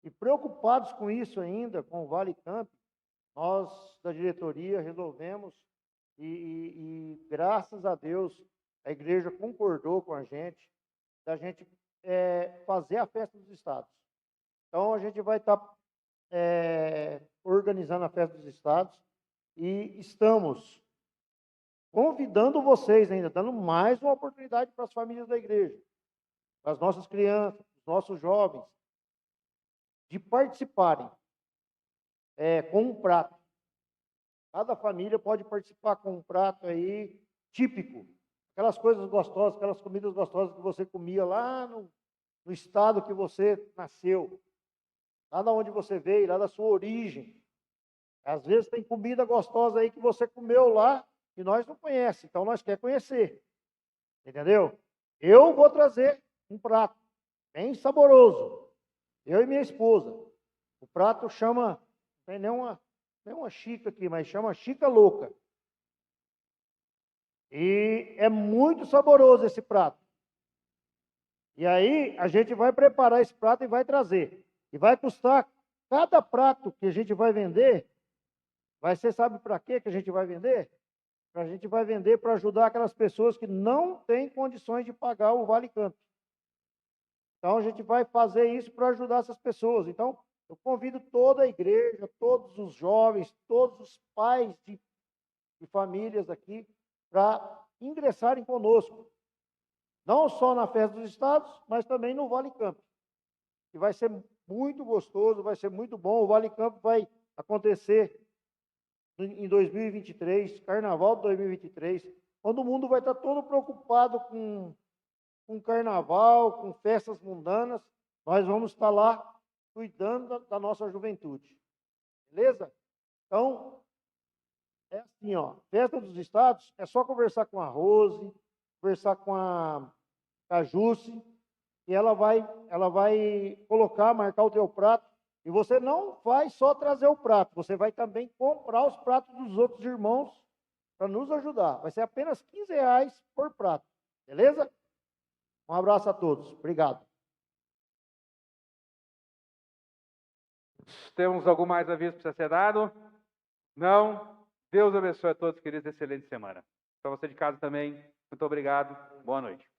E preocupados com isso ainda, com o Valicamp, nós da diretoria resolvemos, e graças a Deus, a igreja concordou com a gente, da gente fazer a festa dos estados. Então, a gente vai estar organizando a festa dos estados e estamos convidando vocês ainda, dando mais uma oportunidade para as famílias da igreja, para as nossas crianças, os nossos jovens, de participarem com um prato. Cada família pode participar com um prato aí típico, aquelas coisas gostosas, aquelas comidas gostosas que você comia lá no estado que você nasceu, lá de onde você veio, lá da sua origem. Às vezes tem comida gostosa aí que você comeu lá e nós não conhecemos, então nós queremos conhecer. Entendeu? Eu vou trazer um prato bem saboroso, eu e minha esposa. O prato chama, não tem nenhuma chica aqui, mas chama Chica Louca. E é muito saboroso esse prato. E aí a gente vai preparar esse prato e vai trazer. E vai custar, cada prato que a gente vai vender, vai ser, sabe para quê que a gente vai vender? A gente vai vender para ajudar aquelas pessoas que não têm condições de pagar o Valicamp. Então a gente vai fazer isso para ajudar essas pessoas. Então eu convido toda a igreja, todos os jovens, todos os pais de famílias aqui para ingressarem conosco. Não só na Festa dos Estados, mas também no Valicamp. Que vai ser muito gostoso, vai ser muito bom. O Valicamp vai acontecer em 2023, Carnaval de 2023, quando o mundo vai estar todo preocupado com Carnaval, com festas mundanas, nós vamos estar lá cuidando da nossa juventude. Beleza? Então, é assim, ó, Festa dos Estados, é só conversar com a Rose, conversar com a Jusce, e ela vai colocar, marcar o teu prato, e você não vai só trazer o prato, você vai também comprar os pratos dos outros irmãos para nos ajudar. Vai ser apenas R$15 por prato, beleza? Um abraço a todos. Obrigado. Temos algum mais aviso para ser dado? Não? Deus abençoe a todos, queridos. Excelente semana. Para você de casa também, muito obrigado. Boa noite.